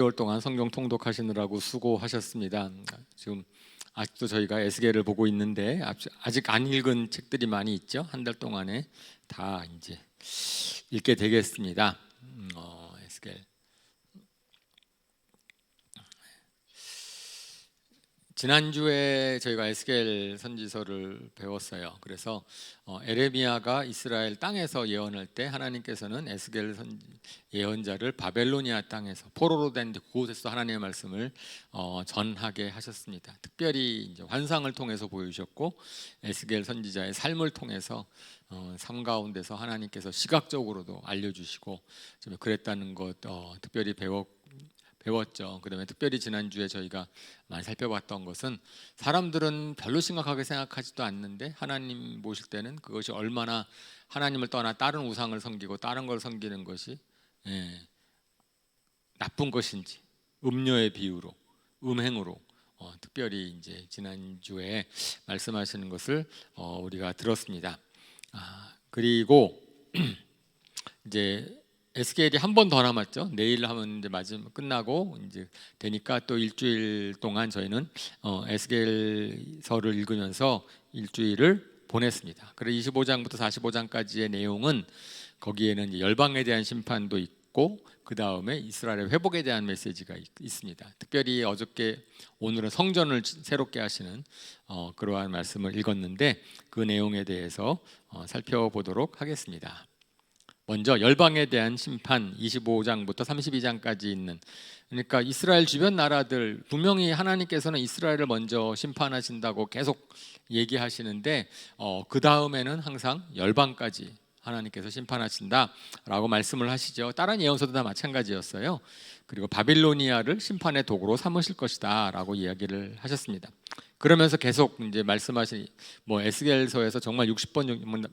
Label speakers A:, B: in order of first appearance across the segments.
A: 개월 동안 성경 통독하시느라고 수고하셨습니다. 지금 아직도 저희가 에스겔을 보고 있는데 아직 안 읽은 책들이 많이 있죠. 한 달 동안에 다 이제 읽게 되겠습니다. 에스겔. 지난주에 저희가 에스겔 선지서를 배웠어요. 그래서 에레미야가 이스라엘 땅에서 예언할 때 하나님께서는 에스겔 예언자를 바벨로니아 땅에서 포로로 된 그곳에서 하나님의 말씀을 전하게 하셨습니다. 특별히 이제 환상을 통해서 보여주셨고 에스겔 선지자의 삶을 통해서 삶 가운데서 하나님께서 시각적으로도 알려주시고 좀 그랬다는 것 특별히 배웠죠. 그다음에 특별히 지난주에 저희가 많이 살펴봤던 것은 사람들은 별로 심각하게 생각하지도 않는데 하나님 보실 때는 그것이 얼마나 하나님을 떠나 다른 우상을 섬기고 다른 걸 섬기는 것이 나쁜 것인지 음료의 비유로 음행으로 특별히 이제 지난주에 말씀하시는 것을 우리가 들었습니다. 그리고 이제 에스겔이 한 번 더 남았죠. 내일 하면 이제 마지막 끝나고 이제 되니까 또 일주일 동안 저희는 에스겔서를 읽으면서 일주일을 보냈습니다. 그래서 25장부터 45장까지의 내용은 거기에는 이제 열방에 대한 심판도 있고 그 다음에 이스라엘의 회복에 대한 메시지가 있습니다. 특별히 어저께 오늘은 성전을 새롭게 하시는 그러한 말씀을 읽었는데 그 내용에 대해서 살펴보도록 하겠습니다. 먼저 열방에 대한 심판 25장부터 32장까지 있는, 그러니까 이스라엘 주변 나라들 분명히 하나님께서는 이스라엘을 먼저 심판하신다고 계속 얘기하시는데 그 다음에는 항상 열방까지 하나님께서 심판하신다라고 말씀을 하시죠. 다른 예언서도 다 마찬가지였어요. 그리고 바빌로니아를 심판의 도구로 삼으실 것이다라고 이야기를 하셨습니다. 그러면서 계속 이제 말씀하신 에스겔서에서 정말 60번 정도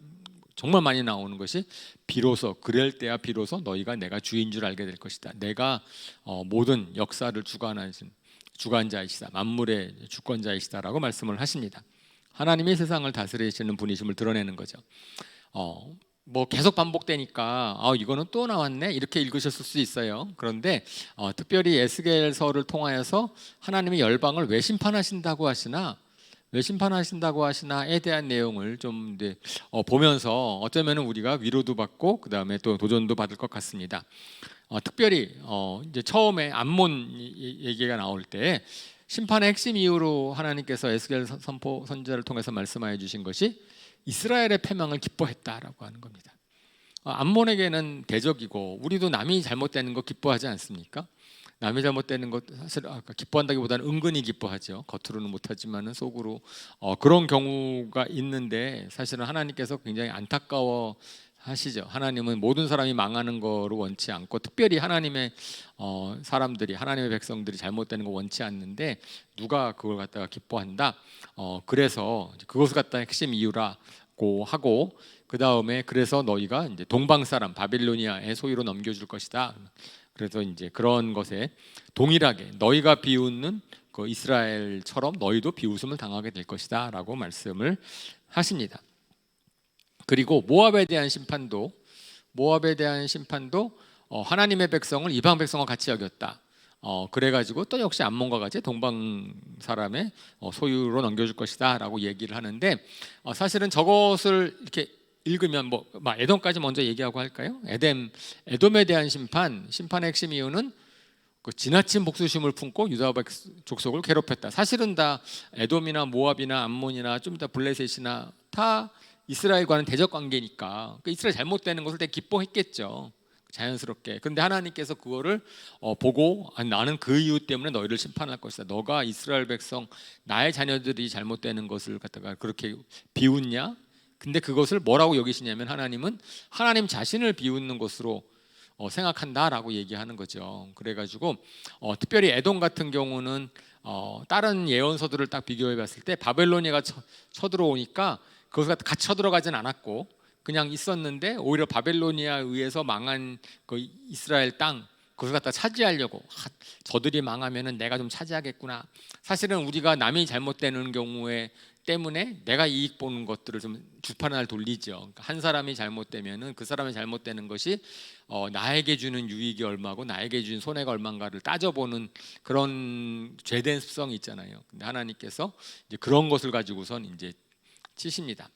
A: 정말 많이 나오는 것이 비로소 그럴 때야 비로소 너희가 내가 주인 줄 알게 될 것이다. 내가 모든 역사를 주관하신 주관자이시다. 만물의 주권자이시다라고 말씀을 하십니다. 하나님이 세상을 다스리시는 분이심을 드러내는 거죠. 계속 반복되니까 이거는 또 나왔네 이렇게 읽으셨을 수 있어요. 그런데 특별히 에스겔서를 통하여서 하나님이 열방을 왜 심판하신다고 하시나에 대한 내용을 좀 보면서 어쩌면 우리가 위로도 받고 그 다음에 또 도전도 받을 것 같습니다. 특별히 이제 처음에 암몬 얘기가 나올 때 심판의 핵심 이유로 하나님께서 에스겔 선지자를 통해서 말씀하여 주신 것이 이스라엘의 패망을 기뻐했다라고 하는 겁니다. 암몬에게는 대적이고 우리도 남이 잘못되는 거 기뻐하지 않습니까? 남이 잘못되는 것 사실 기뻐한다기보다는 은근히 기뻐하죠. 겉으로는 못하지만은 속으로 그런 경우가 있는데 사실은 하나님께서 굉장히 안타까워 하시죠. 하나님은 모든 사람이 망하는 거를 원치 않고 특별히 하나님의 사람들이 하나님의 백성들이 잘못되는 거 원치 않는데 누가 그걸 갖다가 기뻐한다. 그래서 그것을 갖다 핵심 이유라고 하고 그 다음에 그래서 너희가 이제 동방 사람 바빌로니아의 소유로 넘겨줄 것이다. 그래서 이제 그런 것에 동일하게 너희가 비웃는 그 이스라엘처럼 너희도 비웃음을 당하게 될 것이다라고 말씀을 하십니다. 그리고 모압에 대한 심판도 하나님의 백성을 이방 백성과 같이 여겼다. 그래가지고 또 역시 암몬과 같이 동방 사람의 소유로 넘겨줄 것이다라고 얘기를 하는데 사실은 저것을 이렇게 읽으면 에돔까지 먼저 얘기하고 할까요? 에돔에 대한 심판의 핵심 이유는 그 지나친 복수심을 품고 유다 족속을 괴롭혔다. 사실은 다 에돔이나 모압이나 암몬이나 좀 더 블레셋이나 다 이스라엘과는 대적 관계니까 이스라엘 잘못되는 것을 되게 기뻐했겠죠. 자연스럽게. 그런데 하나님께서 그거를 보고 나는 그 이유 때문에 너희를 심판할 것이다. 너가 이스라엘 백성 나의 자녀들이 잘못되는 것을 갖다가 그렇게 비웃냐? 근데 그것을 뭐라고 여기시냐면 하나님은 하나님 자신을 비웃는 것으로 생각한다라고 얘기하는 거죠. 그래가지고 특별히 에돔 같은 경우는 다른 예언서들을 딱 비교해 봤을 때 바벨로니아가 쳐들어오니까 그것을 같이 쳐들어가진 않았고 그냥 있었는데 오히려 바벨로니아에 의해서 망한 그 이스라엘 땅 그것을 갖다 차지하려고 저들이 망하면은 내가 좀 차지하겠구나. 사실은 우리가 남이 잘못되는 경우에 때문에 내가 이익 보는 것들을 좀 주판을 돌리죠. 그러니까 한 사람이 잘못되면은 그 사람이 잘못되는 것이 나에게 주는 유익이 얼마고 나에게 주는 손해가 얼마인가를 따져보는 그런 죄된 습성이 있잖아요. 근데 하나님께서 이제 그런 것을 가지고선 이제 치십니다.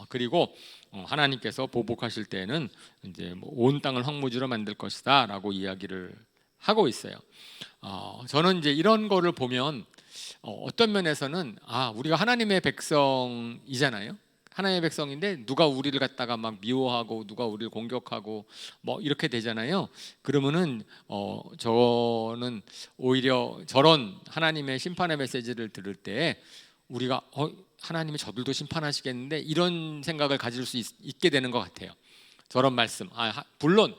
A: 그리고 하나님께서 보복하실 때는 이제 온 땅을 황무지로 만들 것이다라고 이야기를 하고 있어요. 저는 이제 이런 거를 보면 어떤 면에서는 우리가 하나님의 백성이잖아요. 하나님의 백성인데 누가 우리를 갖다가 막 미워하고 누가 우리를 공격하고 뭐 이렇게 되잖아요. 그러면은 저는 오히려 저런 하나님의 심판의 메시지를 들을 때 우리가 하나님이 저들도 심판하시겠는데 이런 생각을 가질 수 있게 되는 것 같아요. 저런 말씀. 물론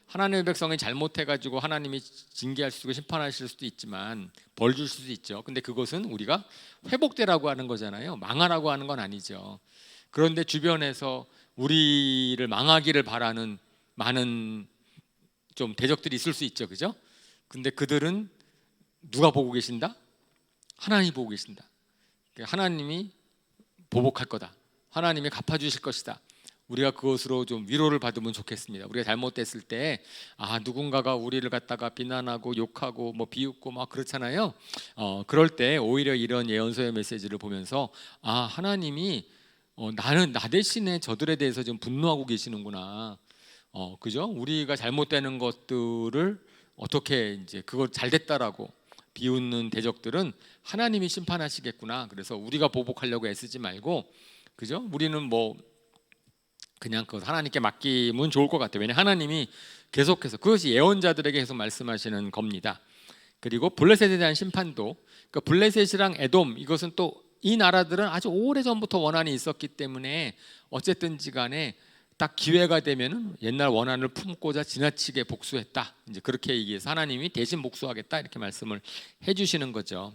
A: 하나님의 백성이 잘못해가지고 하나님이 징계할 수도 있고 심판하실 수도 있지만 벌 줄 수도 있죠. 근데 그것은 우리가 회복되라고 하는 거잖아요. 망하라고 하는 건 아니죠. 그런데 주변에서 우리를 망하기를 바라는 많은 좀 대적들이 있을 수 있죠, 그죠? 근데 그들은 누가 보고 계신다? 하나님이 보고 계신다. 하나님이 보복할 거다. 하나님이 갚아주실 것이다. 우리가 그것으로 좀 위로를 받으면 좋겠습니다. 우리가 잘못됐을 때 누군가가 우리를 갖다가 비난하고 욕하고 뭐 비웃고 막 그렇잖아요. 그럴 때 오히려 이런 예언서의 메시지를 보면서 하나님이 나는 나 대신에 저들에 대해서 좀 분노하고 계시는구나. 그죠? 우리가 잘못되는 것들을 어떻게 이제 그거 잘 됐다라고 비웃는 대적들은 하나님이 심판하시겠구나. 그래서 우리가 보복하려고 애쓰지 말고, 그죠? 우리는 뭐 그냥 그 하나님께 맡기면 좋을 것 같아요. 왜냐하면 하나님이 계속해서 그것이 예언자들에게 계속 말씀하시는 겁니다. 그리고 블레셋에 대한 심판도, 그러니까 블레셋이랑 에돔, 이것은 또 이 나라들은 아주 오래전부터 원한이 있었기 때문에 어쨌든지 간에 딱 기회가 되면은 옛날 원한을 품고자 지나치게 복수했다. 이제 그렇게 얘기해서 하나님이 대신 복수하겠다 이렇게 말씀을 해주시는 거죠.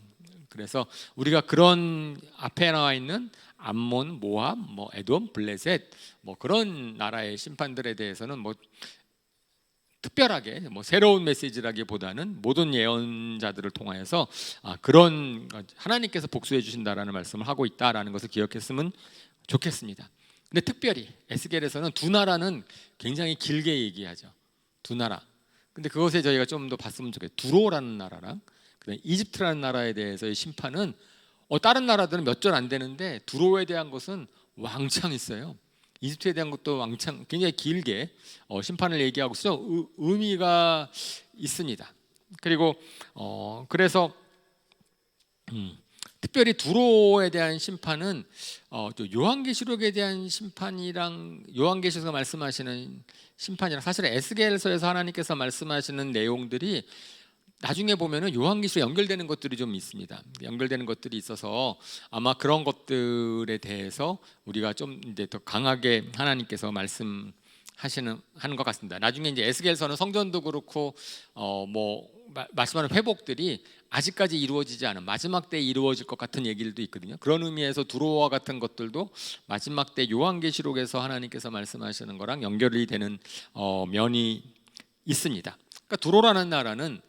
A: 그래서 우리가 그런 앞에 나와 있는 암몬, 모압, 뭐 에돔, 블레셋 뭐 그런 나라의 심판들에 대해서는 뭐 특별하게 뭐 새로운 메시지라기보다는 모든 예언자들을 통하여서 그런 하나님께서 복수해 주신다라는 말씀을 하고 있다라는 것을 기억했으면 좋겠습니다. 근데 특별히 에스겔에서는 두 나라는 굉장히 길게 얘기하죠. 두 나라. 근데 그것에 저희가 좀 더 봤으면 좋겠어요. 두로라는 나라랑 그다음에 이집트라는 나라에 대해서의 심판은 다른 나라들은 몇 절 안 되는데 두로에 대한 것은 왕창 있어요. 이집트에 대한 것도 왕창 굉장히 길게 심판을 얘기하고 있어 의미가 있습니다. 그리고 그래서 특별히 두로에 대한 심판은 또 요한계시록에 대한 심판이랑 요한계시록에서 말씀하시는 심판이랑 사실 에스겔서에서 하나님께서 말씀하시는 내용들이 나중에 보면은 요한계시록 연결되는 것들이 좀 있습니다. 연결되는 것들이 있어서 아마 그런 것들에 대해서 우리가 좀 이제 더 강하게 하나님께서 하는 것 같습니다. 나중에 이제 에스겔서는 성전도 그렇고 뭐 말씀하는 회복들이 아직까지 이루어지지 않은 마지막 때 이루어질 것 같은 얘기들도 있거든요. 그런 의미에서 두로와 같은 것들도 마지막 때 요한계시록에서 하나님께서 말씀하시는 거랑 연결이 되는 면이 있습니다. 그러니까 두로라는 나라는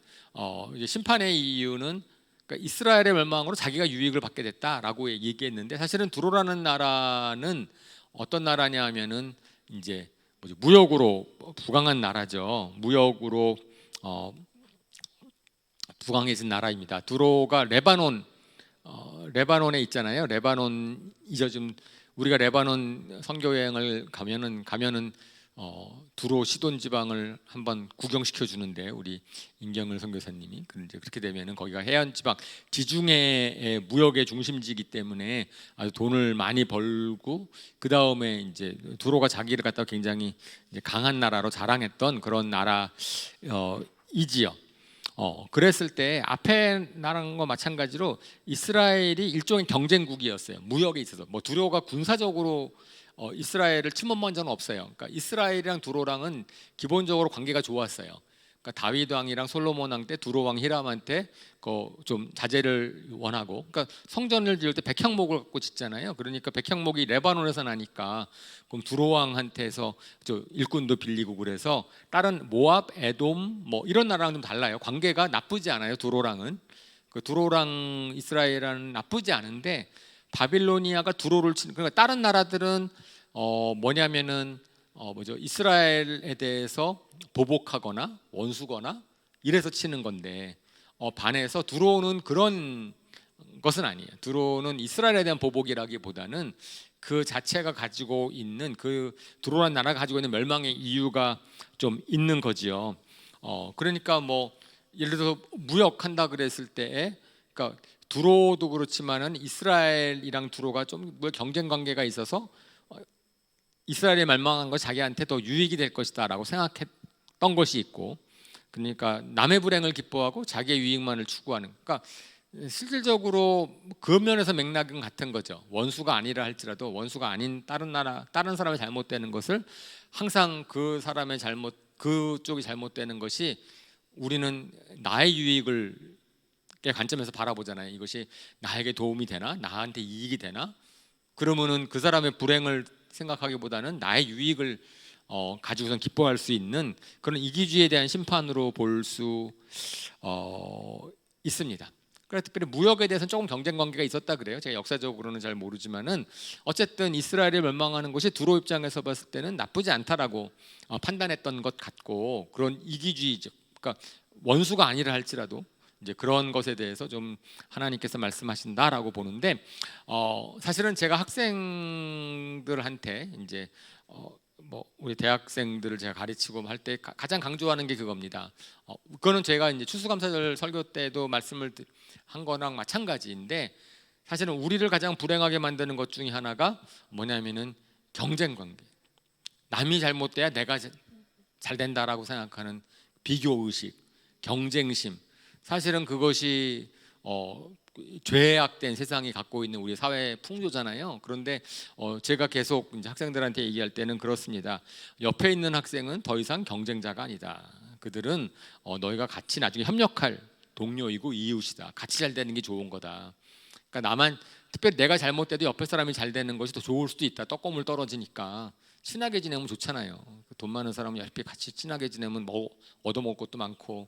A: 이제 심판의 이유는 그러니까 이스라엘의 멸망으로 자기가 유익을 받게 됐다라고 얘기했는데 사실은 두로라는 나라는 어떤 나라냐 하면은 이제 무역으로 부강한 나라죠. 무역으로 부강해진 나라입니다. 두로가 레바논에 있잖아요. 레바논이죠. 좀 우리가 레바논 선교 여행을 가면은 두로 시돈 지방을 한번 구경시켜 주는데 우리 임경을 선교사님이 그렇게 되면은 거기가 해안 지방 지중해의 무역의 중심지이기 때문에 아주 돈을 많이 벌고 그 다음에 이제 두로가 자기를 갖다 굉장히 이제 강한 나라로 자랑했던 그런 나라이지요. 그랬을 때 앞에 나라과 마찬가지로 이스라엘이 일종의 경쟁국이었어요. 무역에 있어서 뭐 두로가 군사적으로 이스라엘을 침범한 적은 없어요. 그러니까 이스라엘이랑 두로랑은 기본적으로 관계가 좋았어요. 그러니까 다윗 왕이랑 솔로몬 왕 때 두로 왕 히람한테 좀 자제를 원하고, 그러니까 성전을 지을 때 백향목을 갖고 짓잖아요. 그러니까 백향목이 레바논에서 나니까 그럼 두로 왕한테서 일꾼도 빌리고 그래서 다른 모압, 에돔 뭐 이런 나라랑 좀 달라요. 관계가 나쁘지 않아요. 두로랑은 두로랑 이스라엘은 나쁘지 않은데 바빌로니아가 두로를 치는, 그러니까 다른 나라들은 뭐냐면은 이스라엘에 대해서 보복하거나 원수거나 이래서 치는 건데, 반해서 두로는 그런 것은 아니에요. 두로는 이스라엘에 대한 보복이라기보다는 그 자체가 가지고 있는, 그 두로란 나라가 가지고 있는 멸망의 이유가 좀 있는 거지요. 그러니까 뭐 예를 들어서 무역한다 그랬을 때에, 그러니까 두로도 그렇지만은 이스라엘이랑 두로가 좀 경쟁 관계가 있어서 이스라엘이 멸망한 거 자기한테 더 유익이 될 것이다라고 생각했던 것이 있고, 그러니까 남의 불행을 기뻐하고 자기의 유익만을 추구하는, 그러니까 실질적으로 그 면에서 맥락은 같은 거죠. 원수가 아니라 할지라도 원수가 아닌 다른 나라, 다른 사람의 잘못되는 것을 항상 그 사람의 잘못, 그쪽이 잘못되는 것이 우리는 나의 유익을 관점에서 바라보잖아요. 이것이 나에게 도움이 되나, 나한테 이익이 되나? 그러면은 그 사람의 불행을 생각하기보다는 나의 유익을 가지고선 기뻐할 수 있는 그런 이기주의에 대한 심판으로 볼 수 있습니다. 그래서 특별히 무역에 대해서는 조금 경쟁 관계가 있었다 그래요. 제가 역사적으로는 잘 모르지만은 어쨌든 이스라엘이 멸망하는 것이 두로 입장에서 봤을 때는 나쁘지 않다라고 판단했던 것 같고, 그런 이기주의적, 그러니까 원수가 아니라 할지라도 이제 그런 것에 대해서 좀 하나님께서 말씀하신다라고 보는데, 사실은 제가 학생들한테 이제 뭐 우리 대학생들을 제가 가르치고 할 때 가장 강조하는 게 그겁니다. 그거는 제가 이제 추수감사절 설교 때도 말씀을 한 거랑 마찬가지인데, 사실은 우리를 가장 불행하게 만드는 것 중에 하나가 뭐냐면은 경쟁 관계. 남이 잘못돼야 내가 잘 된다라고 생각하는 비교 의식, 경쟁심. 사실은 그것이 죄악된 세상이 갖고 있는 우리 사회의 풍조잖아요. 그런데 제가 계속 이제 학생들한테 얘기할 때는 그렇습니다. 옆에 있는 학생은 더 이상 경쟁자가 아니다. 그들은 너희가 같이 나중에 협력할 동료이고 이웃이다. 같이 잘 되는 게 좋은 거다. 그러니까 나만, 특별히 내가 잘못돼도 옆에 사람이 잘 되는 것이 더 좋을 수도 있다. 떡고물 떨어지니까 친하게 지내면 좋잖아요. 돈 많은 사람은 옆에 같이 친하게 지내면 뭐 얻어먹을 것도 많고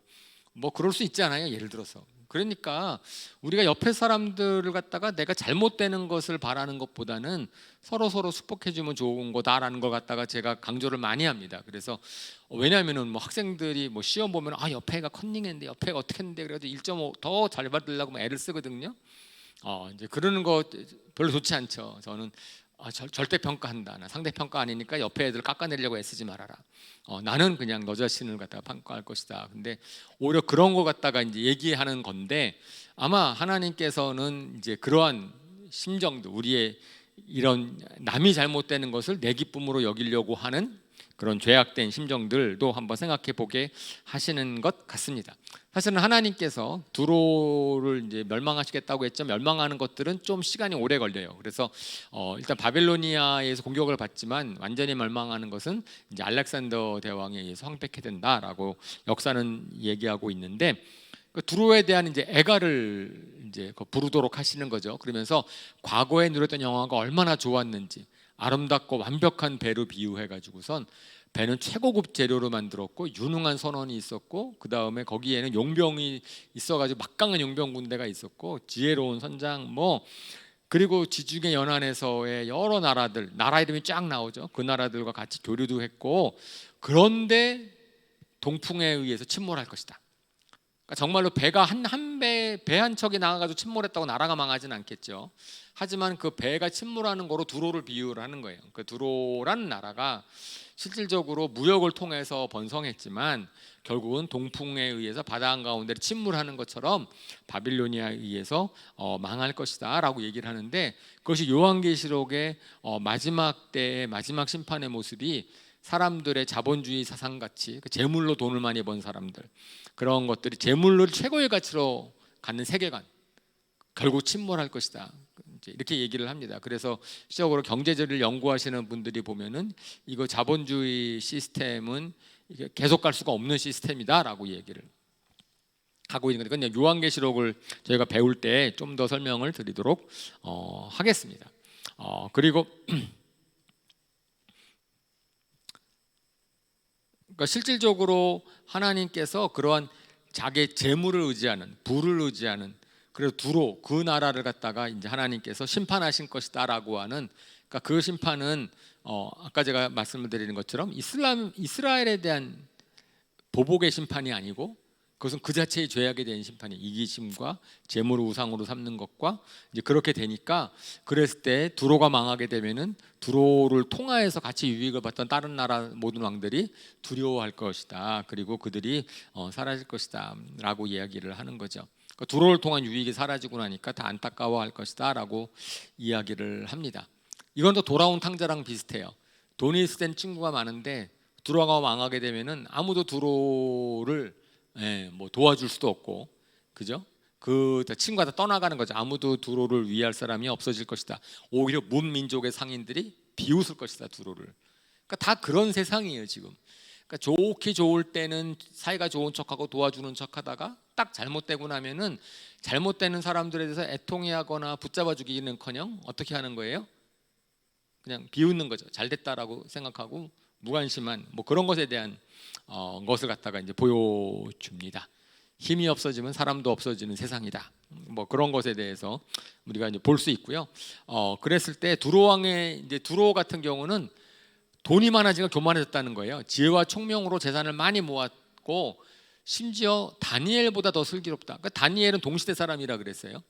A: 뭐 그럴 수 있잖아요. 예를 들어서. 그러니까 우리가 옆에 사람들을 갖다가 내가 잘못되는 것을 바라는 것보다는 서로 축복해주면 좋은 거다라는 걸 갖다가 제가 강조를 많이 합니다. 그래서 왜냐하면은 뭐 학생들이 뭐 시험 보면 옆에 애가 컨닝했는데 옆에 애가 어떻게 했는데 그래도 1.5 더 잘 받으려고 뭐 애를 쓰거든요. 이제 그러는 거 별로 좋지 않죠. 저는 절대 평가한다. 나 상대 평가 아니니까 옆에 애들 깎아내리려고 애쓰지 말아라. 나는 그냥 너 자신을 갖다가 평가할 것이다. 근데 오히려 그런 거 갖다가 이제 얘기하는 건데, 아마 하나님께서는 이제 그러한 심정도, 우리의 이런 남이 잘못되는 것을 내 기쁨으로 여기려고 하는 그런 죄악된 심정들도 한번 생각해 보게 하시는 것 같습니다. 사실은 하나님께서 두로를 이제 멸망하시겠다고 했죠. 멸망하는 것들은 좀 시간이 오래 걸려요. 그래서 일단 바벨로니아에서 공격을 받지만 완전히 멸망하는 것은 이제 알렉산더 대왕에 의해서 황폐케 된다라고 역사는 얘기하고 있는데, 그 두로에 대한 이제 애가를 이제 부르도록 하시는 거죠. 그러면서 과거에 누렸던 영화가 얼마나 좋았는지 아름답고 완벽한 배로 비유해 가지고선, 배는 최고급 재료로 만들었고 유능한 선원이 있었고, 그 다음에 거기에는 용병이 있어가지고 막강한 용병 군대가 있었고, 지혜로운 선장, 뭐 그리고 지중해 연안에서의 여러 나라들, 나라 이름이 쫙 나오죠. 그 나라들과 같이 교류도 했고, 그런데 동풍에 의해서 침몰할 것이다. 그러니까 정말로 배가 배 한 척이 나가가지고 침몰했다고 나라가 망하지는 않겠죠. 하지만 그 배가 침몰하는 거로 두로를 비유를 하는 거예요. 그 두로라는 나라가 실질적으로 무역을 통해서 번성했지만 결국은 동풍에 의해서 바다 한가운데 침몰하는 것처럼 바빌로니아에 의해서 망할 것이다 라고 얘기를 하는데, 그것이 요한계시록의 마지막 때의 마지막 심판의 모습이 사람들의 자본주의 사상같이 그 재물로 돈을 많이 번 사람들, 그런 것들이 재물을 최고의 가치로 갖는 세계관, 결국 침몰할 것이다, 이렇게 얘기를 합니다. 그래서 실질적으로 경제지를 연구하시는 분들이 보면은 이거 자본주의 시스템은 계속 갈 수가 없는 시스템이다라고 얘기를 하고 있는 건데, 그냥 요한계시록을 저희가 배울 때 좀 더 설명을 드리도록 하겠습니다. 그리고 그러니까 실질적으로 하나님께서 그러한 자기의 재물을 의지하는, 부를 의지하는 그래서 두로 그 나라를 갖다가 이제 하나님께서 심판하신 것이다라고 하는, 그러니까 그 심판은 아까 제가 말씀을 드리는 것처럼 이스라엘에 대한 보복의 심판이 아니고 그것은 그 자체의 죄악에 대한 심판이, 이기심과 재물을 우상으로 삼는 것과 이제 그렇게 되니까, 그랬을 때 두로가 망하게 되면은 두로를 통하여서 같이 유익을 받던 다른 나라 모든 왕들이 두려워할 것이다. 그리고 그들이 사라질 것이다라고 이야기를 하는 거죠. 그러니까 두로를 통한 유익이 사라지고 나니까 다 안타까워할 것이다라고 이야기를 합니다. 이건 또 돌아온 탕자랑 비슷해요. 돈이 있을 친구가 많은데 두로가 망하게 되면은 아무도 두로를 뭐 도와줄 수도 없고, 그죠? 그 친구가 다 떠나가는 거죠. 아무도 두로를 위할 사람이 없어질 것이다. 오히려 문 민족의 상인들이 비웃을 것이다, 두로를. 그러니까 다 그런 세상이에요 지금. 그러니까 좋게 좋을 때는 사이가 좋은 척하고 도와주는 척하다가 딱 잘못되고 나면은 잘못되는 사람들에 대해서 애통해하거나 붙잡아 주기는커녕 어떻게 하는 거예요? 그냥 비웃는 거죠. 잘됐다라고 생각하고 무관심한 뭐 그런 것에 대한 것을 갖다가 이제 보여줍니다. 힘이 없어지면 사람도 없어지는 세상이다. 뭐 그런 것에 대해서 우리가 이제 볼 수 있고요. 그랬을 때 두로 왕의 이제 두로 같은 경우는 돈이 많아지니까 교만해졌다는 거예요. 지혜와 총명으로 재산을 많이 모았고 심지어 다니엘보다 더 슬기롭다. 그러니까 다니엘은 동시대 사람이라 그랬어요.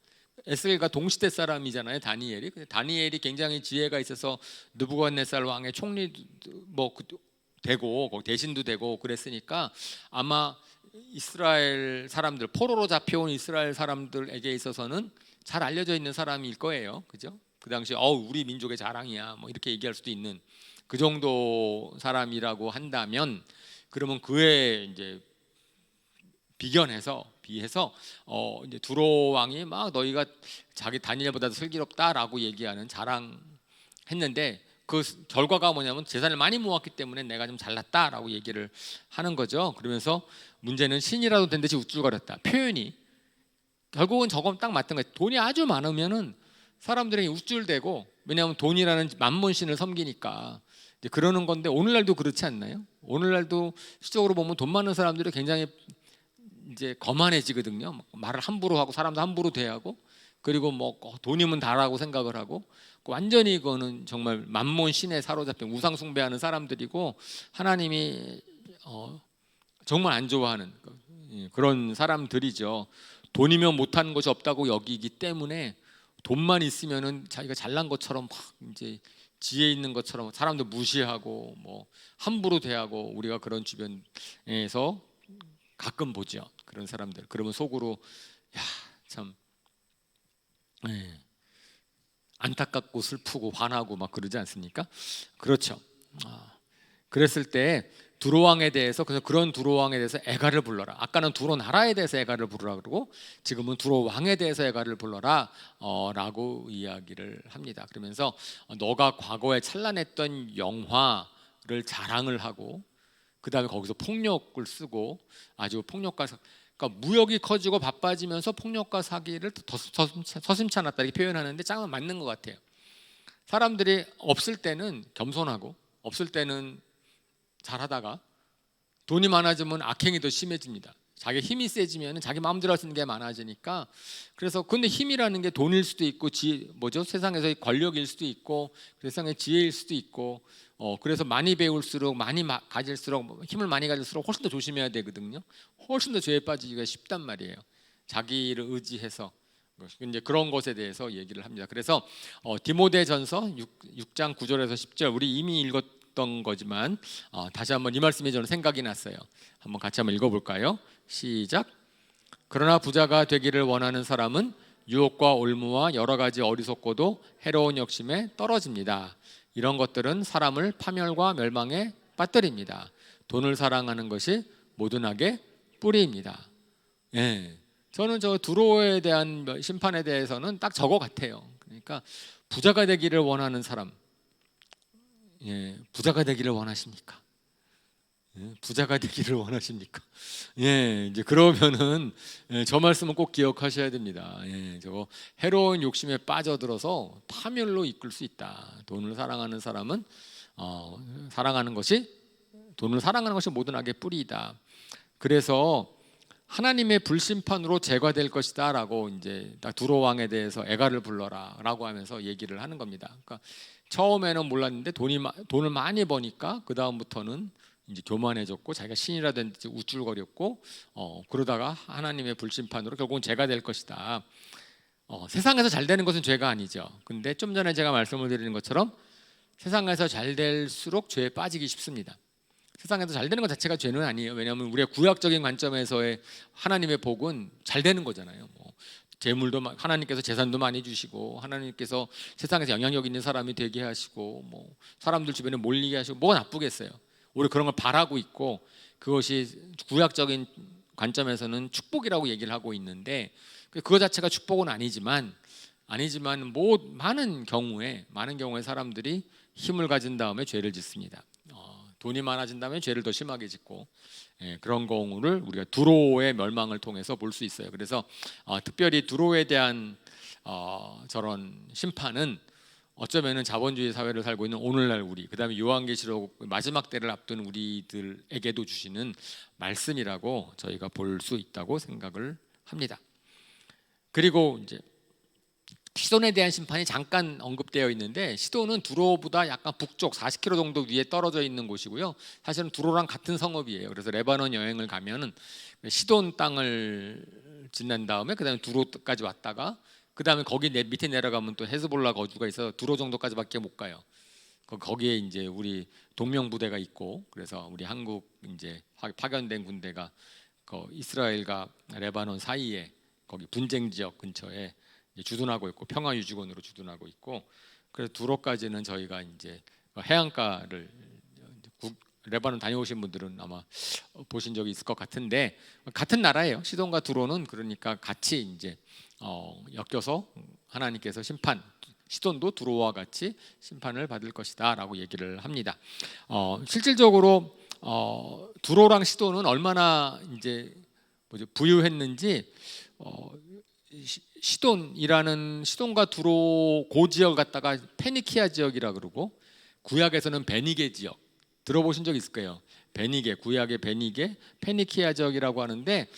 A: 에스겔과 동시대 사람이잖아요, 다니엘이. 다니엘이 굉장히 지혜가 있어서 느부갓네살 왕의 총리 뭐 되고 대신도 되고 그랬으니까 아마 이스라엘 사람들, 포로로 잡혀온 이스라엘 사람들에게 있어서는 잘 알려져 있는 사람일 거예요, 그죠? 그 당시 우리 민족의 자랑이야, 뭐 이렇게 얘기할 수도 있는 그 정도 사람이라고 한다면, 그러면 그의 이제 비해서 이제 두로 왕이 막 너희가 자기 다니엘보다 슬기롭다라고 얘기하는 자랑했는데, 그 결과가 뭐냐면 재산을 많이 모았기 때문에 내가 좀 잘났다라고 얘기를 하는 거죠. 그러면서 문제는 신이라도 된 듯이 우쭐거렸다. 표현이 결국은 저건 딱 맞던 거예요. 돈이 아주 많으면은 사람들이 우쭐대고, 왜냐하면 돈이라는 만몬신을 섬기니까 이제 그러는 건데, 오늘날도 그렇지 않나요? 오늘날도 시적으로 보면 돈 많은 사람들이 굉장히 이제 거만해지거든요. 말을 함부로 하고 사람도 함부로 대하고, 그리고 뭐 돈이면 다라고 생각을 하고, 완전히 그거는 정말 만몬 신에 사로잡힌 우상 숭배하는 사람들이고, 하나님이 정말 안 좋아하는 그런 사람들이죠. 돈이면 못하는 것이 없다고 여기기 때문에 돈만 있으면은 자기가 잘난 것처럼 막 이제 지혜 있는 것처럼 사람들 무시하고 뭐 함부로 대하고, 우리가 그런 주변에서 가끔 보죠, 그런 사람들. 그러면 속으로 참 안타깝고 슬프고 화나고 막 그러지 않습니까? 그렇죠. 그랬을 때 두로 왕에 대해서, 그래서 그런 두로 왕에 대해서 애가를 불러라. 아까는 두로 나라에 대해서 애가를 부르라 그러고, 지금은 두로 왕에 대해서 애가를 불러라 라고 이야기를 합니다. 그러면서 너가 과거에 찬란했던 영화를 자랑을 하고, 그 다음에 거기서 폭력을 쓰고, 아주 폭력과 그러니까 무역이 커지고 바빠지면서 폭력과 사기를 더 서슴지 않았다 이렇게 표현하는데 짱은 맞는 것 같아요. 사람들이 없을 때는 겸손하고 없을 때는 잘하다가 돈이 많아지면 악행이 더 심해집니다. 자기 힘이 세지면 자기 마음대로 할 수 있는 게 많아지니까. 그래서 근데 힘이라는 게 돈일 수도 있고 세상에서의 권력일 수도 있고 세상의 지혜일 수도 있고, 그래서 많이 배울수록 많이 가질수록 힘을 많이 가질수록 훨씬 더 조심해야 되거든요. 훨씬 더 죄에 빠지기가 쉽단 말이에요. 자기를 의지해서. 이제 그런 것에 대해서 얘기를 합니다. 그래서 디모데전서 6장 9절에서 10절, 우리 이미 읽었던 거지만 다시 한번 이 말씀이 저는 생각이 났어요. 한번 같이 한번 읽어볼까요? 시작. 그러나 부자가 되기를 원하는 사람은 유혹과 올무와 여러 가지 어리석고도 해로운 욕심에 떨어집니다. 이런 것들은 사람을 파멸과 멸망에 빠뜨립니다. 돈을 사랑하는 것이 모든 악의 뿌리입니다. 저는 저 두로에 대한 심판에 대해서는 딱 저거 같아요. 그러니까 부자가 되기를 원하는 사람, 부자가 되기를 원하십니까? 부자가 되기를 원하십니까? 이제 그러면은 저 말씀은 꼭 기억하셔야 됩니다. 저거 해로운 욕심에 빠져들어서 파멸로 이끌 수 있다. 돈을 사랑하는 사람은 돈을 사랑하는 것이 모든 악의 뿌리이다. 그래서 하나님의 불심판으로 제거될 것이다라고 이제 두로 왕에 대해서 애가를 불러라라고 하면서 얘기를 하는 겁니다. 그러니까 처음에는 몰랐는데 돈을 많이 버니까 그 다음부터는 이제 교만해졌고 자기가 신이라 된지 우쭐거렸고 그러다가 하나님의 불심판으로 결국은 죄가 될 것이다. 세상에서 잘 되는 것은 죄가 아니죠. 근데 좀 전에 제가 말씀을 드리는 것처럼 세상에서 잘 될수록 죄에 빠지기 쉽습니다. 세상에서 잘 되는 것 자체가 죄는 아니에요. 왜냐하면 우리가 구약적인 관점에서의 하나님의 복은 잘 되는 거잖아요. 재물도 하나님께서 재산도 많이 주시고 하나님께서 세상에서 영향력 있는 사람이 되게 하시고 사람들 주변에 몰리게 하시고 뭐가 나쁘겠어요. 우리 그런 걸 바라고 있고 그것이 구약적인 관점에서는 축복이라고 얘기를 하고 있는데 그거 자체가 축복은 아니지만 많은 경우에 사람들이 힘을 가진 다음에 죄를 짓습니다. 돈이 많아진 다음에 죄를 더 심하게 짓고 그런 경우를 우리가 두로의 멸망을 통해서 볼 수 있어요. 그래서 특별히 두로에 대한 저런 심판은 어쩌면은 자본주의 사회를 살고 있는 오늘날 우리, 그다음에 요한계시록 마지막 때를 앞둔 우리들에게도 주시는 말씀이라고 저희가 볼 수 있다고 생각을 합니다. 그리고 이제 시돈에 대한 심판이 잠깐 언급되어 있는데 시돈은 두로보다 약간 북쪽 40km 정도 위에 떨어져 있는 곳이고요. 사실은 두로랑 같은 성읍이에요. 그래서 레바논 여행을 가면은 시돈 땅을 지난 다음에 그다음에 두로까지 왔다가 그다음에 거기 밑에 내려가면 또 헤즈볼라 거주가 있어서 두로 정도까지밖에 못 가요. 거기에 이제 우리 동명 부대가 있고 그래서 우리 한국 이제 파견된 군대가 이스라엘과 레바논 사이에 거기 분쟁 지역 근처에 주둔하고 있고 평화유지군으로 주둔하고 있고 그래서 두로까지는 저희가 이제 해안가를 레바논 다녀오신 분들은 아마 보신 적이 있을 것 같은데 같은 나라예요. 시돈과 두로는 그러니까 같이 이제 엮여서 하나님께서 시돈도 두로와 같이 심판을 받을 것이다라고 얘기를 합니다. 실질적으로 두로랑 시돈은 얼마나 이제 부유했는지 시돈과 두로 고 지역을 갖다가 페니키아 지역이라 그러고 구약에서는 베니게 지역 들어보신 적 있을 거예요. 구약의 베니게 페니키아 지역이라고 하는데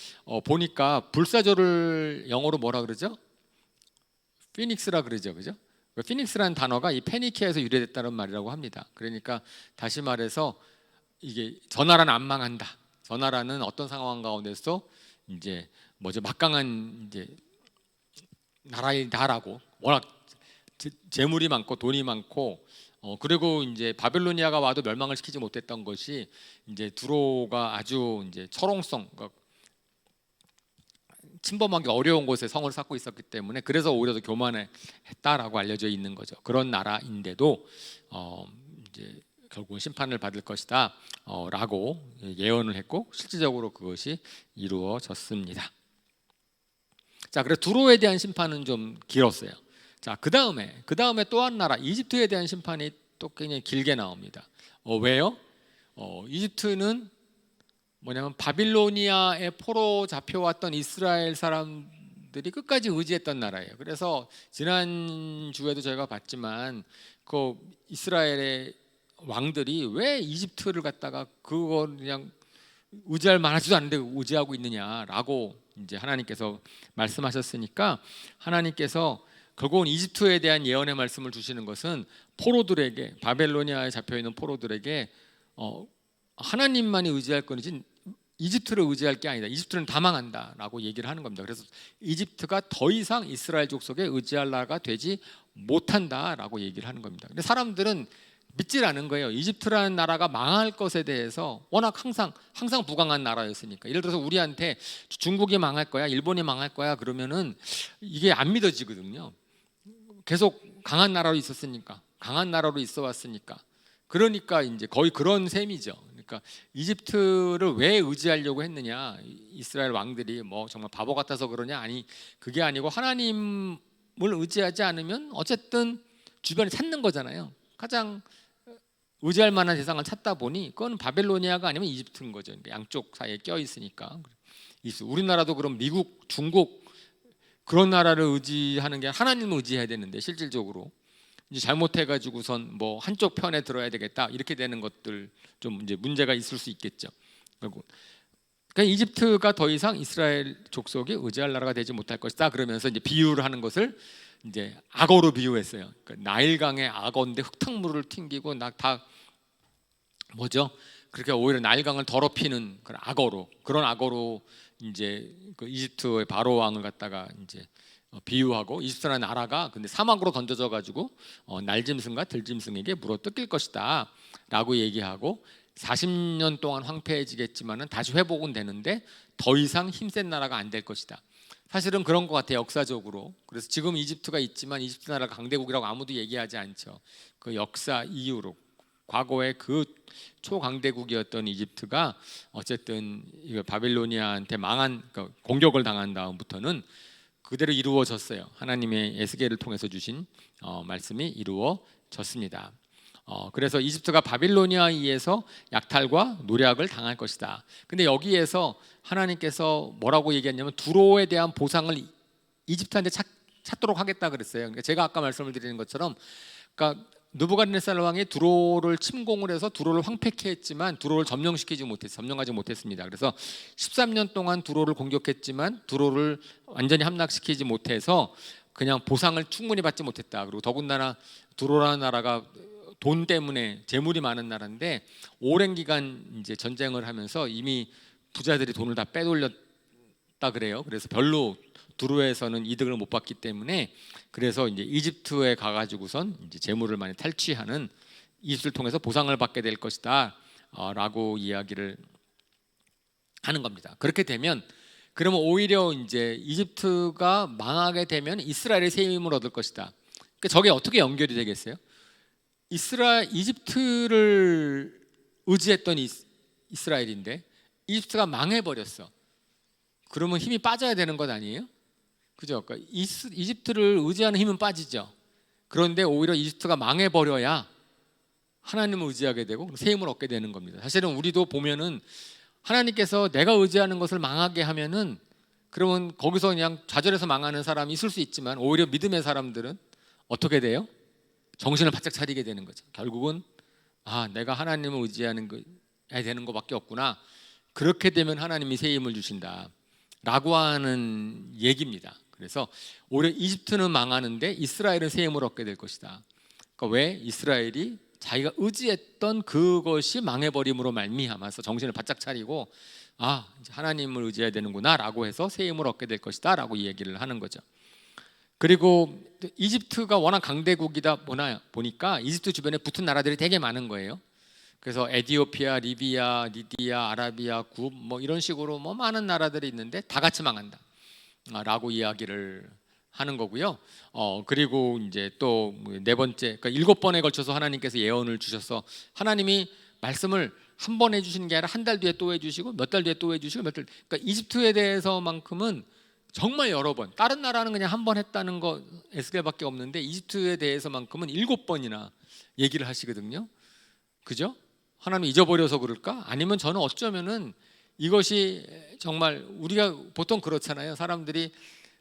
A: 보니까 불사조를 영어로 뭐라 그러죠? 피닉스라 그러죠, 그죠? 피닉스라는 단어가 이 페니키아에서 유래됐다는 말이라고 합니다. 그러니까 다시 말해서 이게 저 나라는 안 망한다. 저 나라는 어떤 상황 가운데서 이제 막강한 이제 나라이다라고 워낙 재물이 많고 돈이 많고 그리고 이제 바벨로니아가 와도 멸망을 시키지 못했던 것이 이제 두로가 아주 이제 철옹성 그러니까 침범하기 어려운 곳에 성을 쌓고 있었기 때문에 그래서 오히려 더 교만했다라고 알려져 있는 거죠. 그런 나라인데도 이제 결국은 심판을 받을 것이다라고 예언을 했고 실질적으로 그것이 이루어졌습니다. 자, 그래서 두로에 대한 심판은 좀 길었어요. 자, 그 다음에 또 한 나라 이집트에 대한 심판이 또 굉장히 길게 나옵니다. 왜요? 이집트는 뭐냐면 바빌로니아의 포로 잡혀왔던 이스라엘 사람들이 끝까지 의지했던 나라예요. 그래서 지난 주에도 저희가 봤지만 그 이스라엘의 왕들이 왜 이집트를 갖다가 그거 그냥 의지할 만하지도 않은데 의지하고 있느냐라고 이제 하나님께서 말씀하셨으니까 하나님께서 결국은 이집트에 대한 예언의 말씀을 주시는 것은 포로들에게 바벨로니아에 잡혀 있는 포로들에게 하나님만이 의지할 거지 이집트를 의지할 게 아니다. 이집트는 다 망한다라고 얘기를 하는 겁니다. 그래서 이집트가 더 이상 이스라엘 족속에 의지할 나라가 되지 못한다라고 얘기를 하는 겁니다. 근데 사람들은 믿질 않은 거예요. 이집트라는 나라가 망할 것에 대해서 워낙 항상 부강한 나라였으니까. 예를 들어서 우리한테 중국이 망할 거야, 일본이 망할 거야 그러면은 이게 안 믿어지거든요. 계속 강한 나라로 있었으니까, 강한 나라로 있어 왔으니까. 그러니까 이제 거의 그런 셈이죠. 그러니까 이집트를 왜 의지하려고 했느냐? 이스라엘 왕들이 뭐 정말 바보 같아서 그러냐? 아니, 그게 아니고 하나님을 의지하지 않으면 어쨌든 주변에 찾는 거잖아요. 가장 의지할 만한 대상을 찾다 보니 그건 바벨로니아가 아니면 이집트인 거죠. 양쪽 사이에 껴 있으니까. 우리나라도 그럼 미국, 중국 그런 나라를 의지하는 게 하나님을 의지해야 되는데 실질적으로 이제 잘못해가지고선 뭐 한쪽 편에 들어야 되겠다 이렇게 되는 것들 좀 이제 문제가 있을 수 있겠죠. 그리고 그러니까 이집트가 더 이상 이스라엘 족속이 의지할 나라가 되지 못할 것이다. 그러면서 이제 비유를 하는 것을 이제 악어로 비유했어요. 그러니까 나일강의 악어인데 흙탕물을 튕기고 다 뭐죠? 그렇게 오히려 나일강을 더럽히는 그런 악어로 이제 그 이집트의 바로 왕을 갖다가 이제 비유하고, 이집트라는 나라가 근데 사막으로 던져져 가지고 날짐승과 들짐승에게 물어 뜯길 것이다라고 얘기하고, 40년 동안 황폐해지겠지만은 다시 회복은 되는데 더 이상 힘센 나라가 안 될 것이다. 사실은 그런 것 같아요, 역사적으로. 그래서 지금 이집트가 있지만 이집트 나라가 강대국이라고 아무도 얘기하지 않죠. 그 역사 이후로 과거에 그 초강대국이었던 이집트가 어쨌든 이거 바빌로니아한테 망한, 그러니까 공격을 당한 다음부터는 그대로 이루어졌어요. 하나님의 에스겔을 통해서 주신 말씀이 이루어졌습니다. 그래서 이집트가 바빌로니아에 의해서 약탈과 노략을 당할 것이다. 근데 여기에서 하나님께서 뭐라고 얘기했냐면 두로에 대한 보상을 이집트한테 찾도록 하겠다 그랬어요. 그러니까 제가 아까 말씀을 드리는 것처럼, 그러니까 느부갓네살 왕이 두로를 침공을 해서 두로를 황폐케 했지만 두로를 점령하지 못했습니다. 그래서 13년 동안 두로를 공격했지만 두로를 완전히 함락시키지 못해서 그냥 보상을 충분히 받지 못했다. 그리고 더군다나 두로라는 나라가 돈 때문에 재물이 많은 나라인데 오랜 기간 이제 전쟁을 하면서 이미 부자들이 돈을 다 빼돌렸다 그래요. 그래서 별로 두로에서는 이득을 못 봤기 때문에, 그래서 이제 이집트에 가가지고선 이제 재물을 많이 탈취하는, 이집트를 통해서 보상을 받게 될 것이다라고 이야기를 하는 겁니다. 그렇게 되면 그러면 오히려 이제 이집트가 망하게 되면 이스라엘의 새 힘을 얻을 것이다. 그러니까 저게 어떻게 연결이 되겠어요? 이집트를 의지했던 이스라엘인데 이집트가 망해버렸어. 그러면 힘이 빠져야 되는 것 아니에요? 그죠? 그러니까 이집트를 의지하는 힘은 빠지죠. 그런데 오히려 이집트가 망해버려야 하나님을 의지하게 되고 새 힘을 얻게 되는 겁니다. 사실은 우리도 보면은 하나님께서 내가 의지하는 것을 망하게 하면은, 그러면 거기서 그냥 좌절해서 망하는 사람이 있을 수 있지만 오히려 믿음의 사람들은 어떻게 돼요? 정신을 바짝 차리게 되는 거죠. 결국은 내가 하나님을 의지하는 거 해야 되는 것밖에 없구나. 그렇게 되면 하나님이 새 힘을 주신다라고 하는 얘기입니다. 그래서 오히려 이집트는 망하는데 이스라엘은 새 힘을 얻게 될 것이다. 그러니까 왜? 이스라엘이 자기가 의지했던 그것이 망해버림으로 말미암아서 정신을 바짝 차리고 이제 하나님을 의지해야 되는구나라고 해서 새 힘을 얻게 될 것이다라고 얘기를 하는 거죠. 그리고 이집트가 워낙 강대국이다 보니까 이집트 주변에 붙은 나라들이 되게 많은 거예요. 그래서 에티오피아, 리비아, 리디아, 아라비아, 굽 뭐 이런 식으로 뭐 많은 나라들이 있는데 다 같이 망한다 라고 이야기를 하는 거고요. 그리고 이제 또 네 번째, 그러니까 7번에 걸쳐서 하나님께서 예언을 주셔서, 하나님이 말씀을 한 번 해주시는 게 아니라 한 달 뒤에 또 해주시고 몇 달 뒤에 또 해주시고 그러니까 이집트에 대해서만큼은 정말 여러 번, 다른 나라는 그냥 한 번 했다는 거 에스겔밖에 없는데 이집트에 대해서만큼은 7번이나 얘기를 하시거든요. 그죠? 하나님 잊어버려서 그럴까? 아니면 저는 어쩌면은 이것이 정말, 우리가 보통 그렇잖아요. 사람들이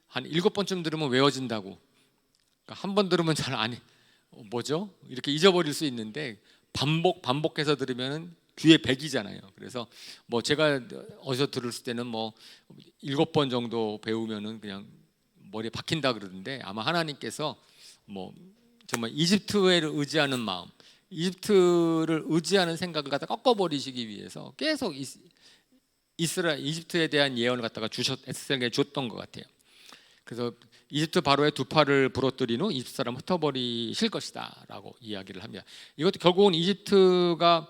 A: 한 7번쯤 들으면 외워진다고. 그러니까 한 번 들으면 잘 안 해. 뭐죠? 이렇게 잊어버릴 수 있는데 반복해서 들으면 귀에 백이잖아요. 그래서 뭐 제가 어디서 들을 때는 뭐 7번 정도 배우면은 그냥 머리에 박힌다 그러던데, 아마 하나님께서 뭐 정말 이집트를 의지하는 마음, 이집트를 의지하는 생각을 갖다 꺾어버리시기 위해서 계속 이집트에 대한 예언을 갖다가 에스겔에게 줬던 것 같아요. 그래서 이집트 바로의 두 팔을 부러뜨린 후 이집트 사람 흩어버리실 것이다라고 이야기를 합니다. 이것도 결국은 이집트가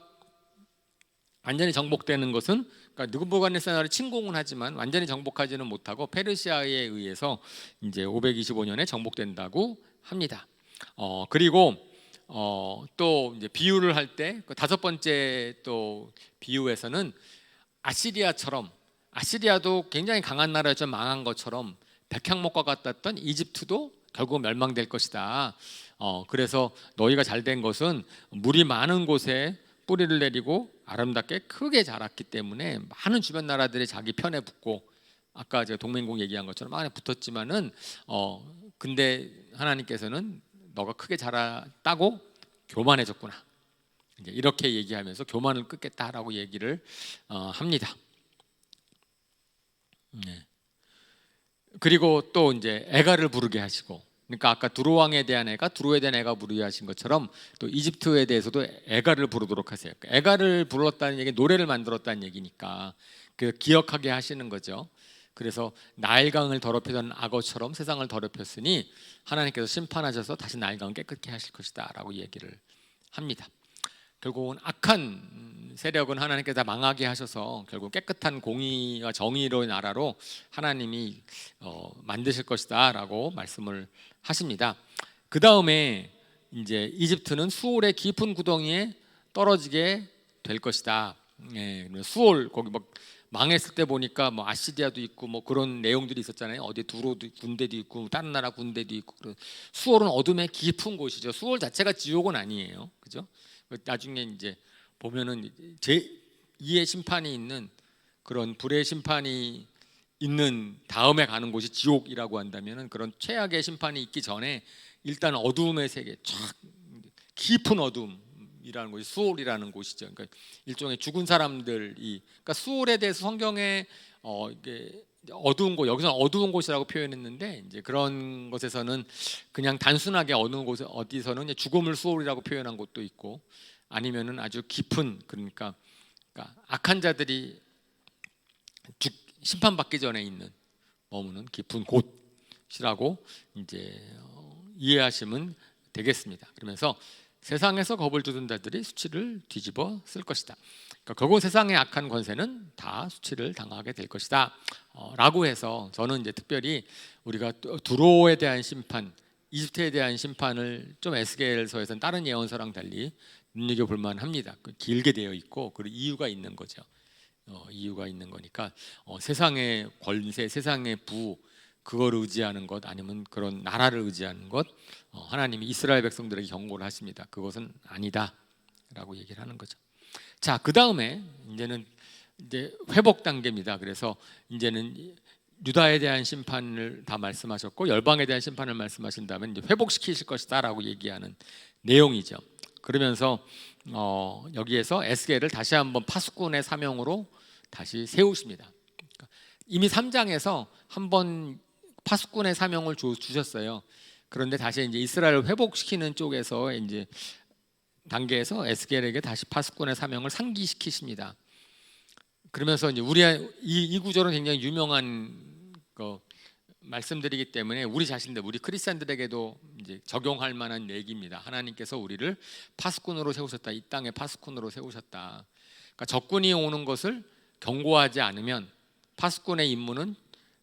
A: 완전히 정복되는 것은, 그러니까 느부갓네살을 침공은 하지만 완전히 정복하지는 못하고 페르시아에 의해서 이제 525년에 정복된다고 합니다. 그리고 또 이제 비유를 할 때 그 다섯 번째 또 비유에서는 아시리아도 굉장히 강한 나라였지만 망한 것처럼 백향목과 같았던 이집트도 결국 멸망될 것이다. 그래서 너희가 잘된 것은 물이 많은 곳에 뿌리를 내리고 아름답게 크게 자랐기 때문에 많은 주변 나라들이 자기 편에 붙고, 아까 제가 동맹국 얘기한 것처럼 많이 붙었지만은 근데 하나님께서는 너가 크게 자랐다고 교만해졌구나, 이제 이렇게 얘기하면서 교만을 끊겠다라고 얘기를 합니다. 네. 그리고 또 이제 애가를 부르게 하시고, 그러니까 아까 두로 왕에 대한 애가, 두로에 대한 애가 부르게 하신 것처럼 또 이집트에 대해서도 애가를 부르도록 하세요. 애가를 불렀다는 얘기, 노래를 만들었다는 얘기니까 그 기억하게 하시는 거죠. 그래서 나일강을 더럽히던 악어처럼 세상을 더럽혔으니 하나님께서 심판하셔서 다시 나일강을 깨끗게 하실 것이다라고 얘기를 합니다. 결국은 악한 세력은 하나님께서 다 망하게 하셔서 결국 깨끗한 공의와 정의로의 나라로 하나님이 만드실 것이다라고 말씀을 하십니다. 그 다음에 이제 이집트는 수올의 깊은 구덩이에 떨어지게 될 것이다. 예, 수올 거기 막 망했을 때 보니까 뭐 아시리아도 있고 뭐 그런 내용들이 있었잖아요. 어디 두로 군대도 있고 다른 나라 군대도 있고. 수올은 어둠의 깊은 곳이죠. 수올 자체가 지옥은 아니에요, 그죠? 나중에 이제 보면은 제2의 심판이 있는 그런 불의 심판이 있는 다음에 가는 곳이 지옥이라고 한다면은 그런 최악의 심판이 있기 전에 일단 어두움의 세계, 쫙 깊은 어둠이라는 곳이 수올이라는 곳이죠. 그러니까 일종의 죽은 사람들이, 그러니까 수올에 대해서 성경에 이게 어두운 곳, 여기서는 어두운 곳이라고 표현했는데 이제 그런 것에서는 그냥 단순하게 어두운 곳에 어디서는 죽음을 수올이라고 표현한 곳도 있고, 아니면은 아주 깊은, 그러니까 악한 자들이 심판받기 전에 있는 머무는 깊은 곳이라고 이제 이해하시면 되겠습니다. 그러면서 세상에서 겁을 주던 자들이 수치를 뒤집어 쓸 것이다. 그러니까 결국 세상의 악한 권세는 다 수치를 당하게 될 것이다 라고 해서 저는 이제 특별히 우리가 두로에 대한 심판, 이집트에 대한 심판을 좀 에스겔서에서는 다른 예언서랑 달리 눈여겨볼 만합니다. 길게 되어 있고 그리고 이유가 있는 거죠. 이유가 있는 거니까 세상의 권세, 세상의 부, 그걸 의지하는 것, 아니면 그런 나라를 의지하는 것, 하나님이 이스라엘 백성들에게 경고를 하십니다. 그것은 아니다라고 얘기를 하는 거죠. 자, 그 다음에 이제는 이제 회복 단계입니다. 그래서 이제는 유다에 대한 심판을 다 말씀하셨고 열방에 대한 심판을 말씀하신다면 이제 회복시키실 것이다라고 얘기하는 내용이죠. 그러면서 여기에서 에스겔을 다시 한번 파수꾼의 사명으로 다시 세우십니다. 이미 3장에서 한번 파수꾼의 사명을 주셨어요. 그런데 다시 이제 이스라엘을 회복시키는 쪽에서 이제 단계에서 에스겔에게 다시 파수꾼의 사명을 상기시키십니다. 그러면서 이제 이 구절은 굉장히 유명한 말씀드리기 때문에 우리 자신들, 우리 크리스찬들에게도 이제 적용할 만한 얘기입니다. 하나님께서 우리를 파수꾼으로 세우셨다. 이 땅에 파수꾼으로 세우셨다. 그러니까 적군이 오는 것을 경고하지 않으면 파수꾼의 임무는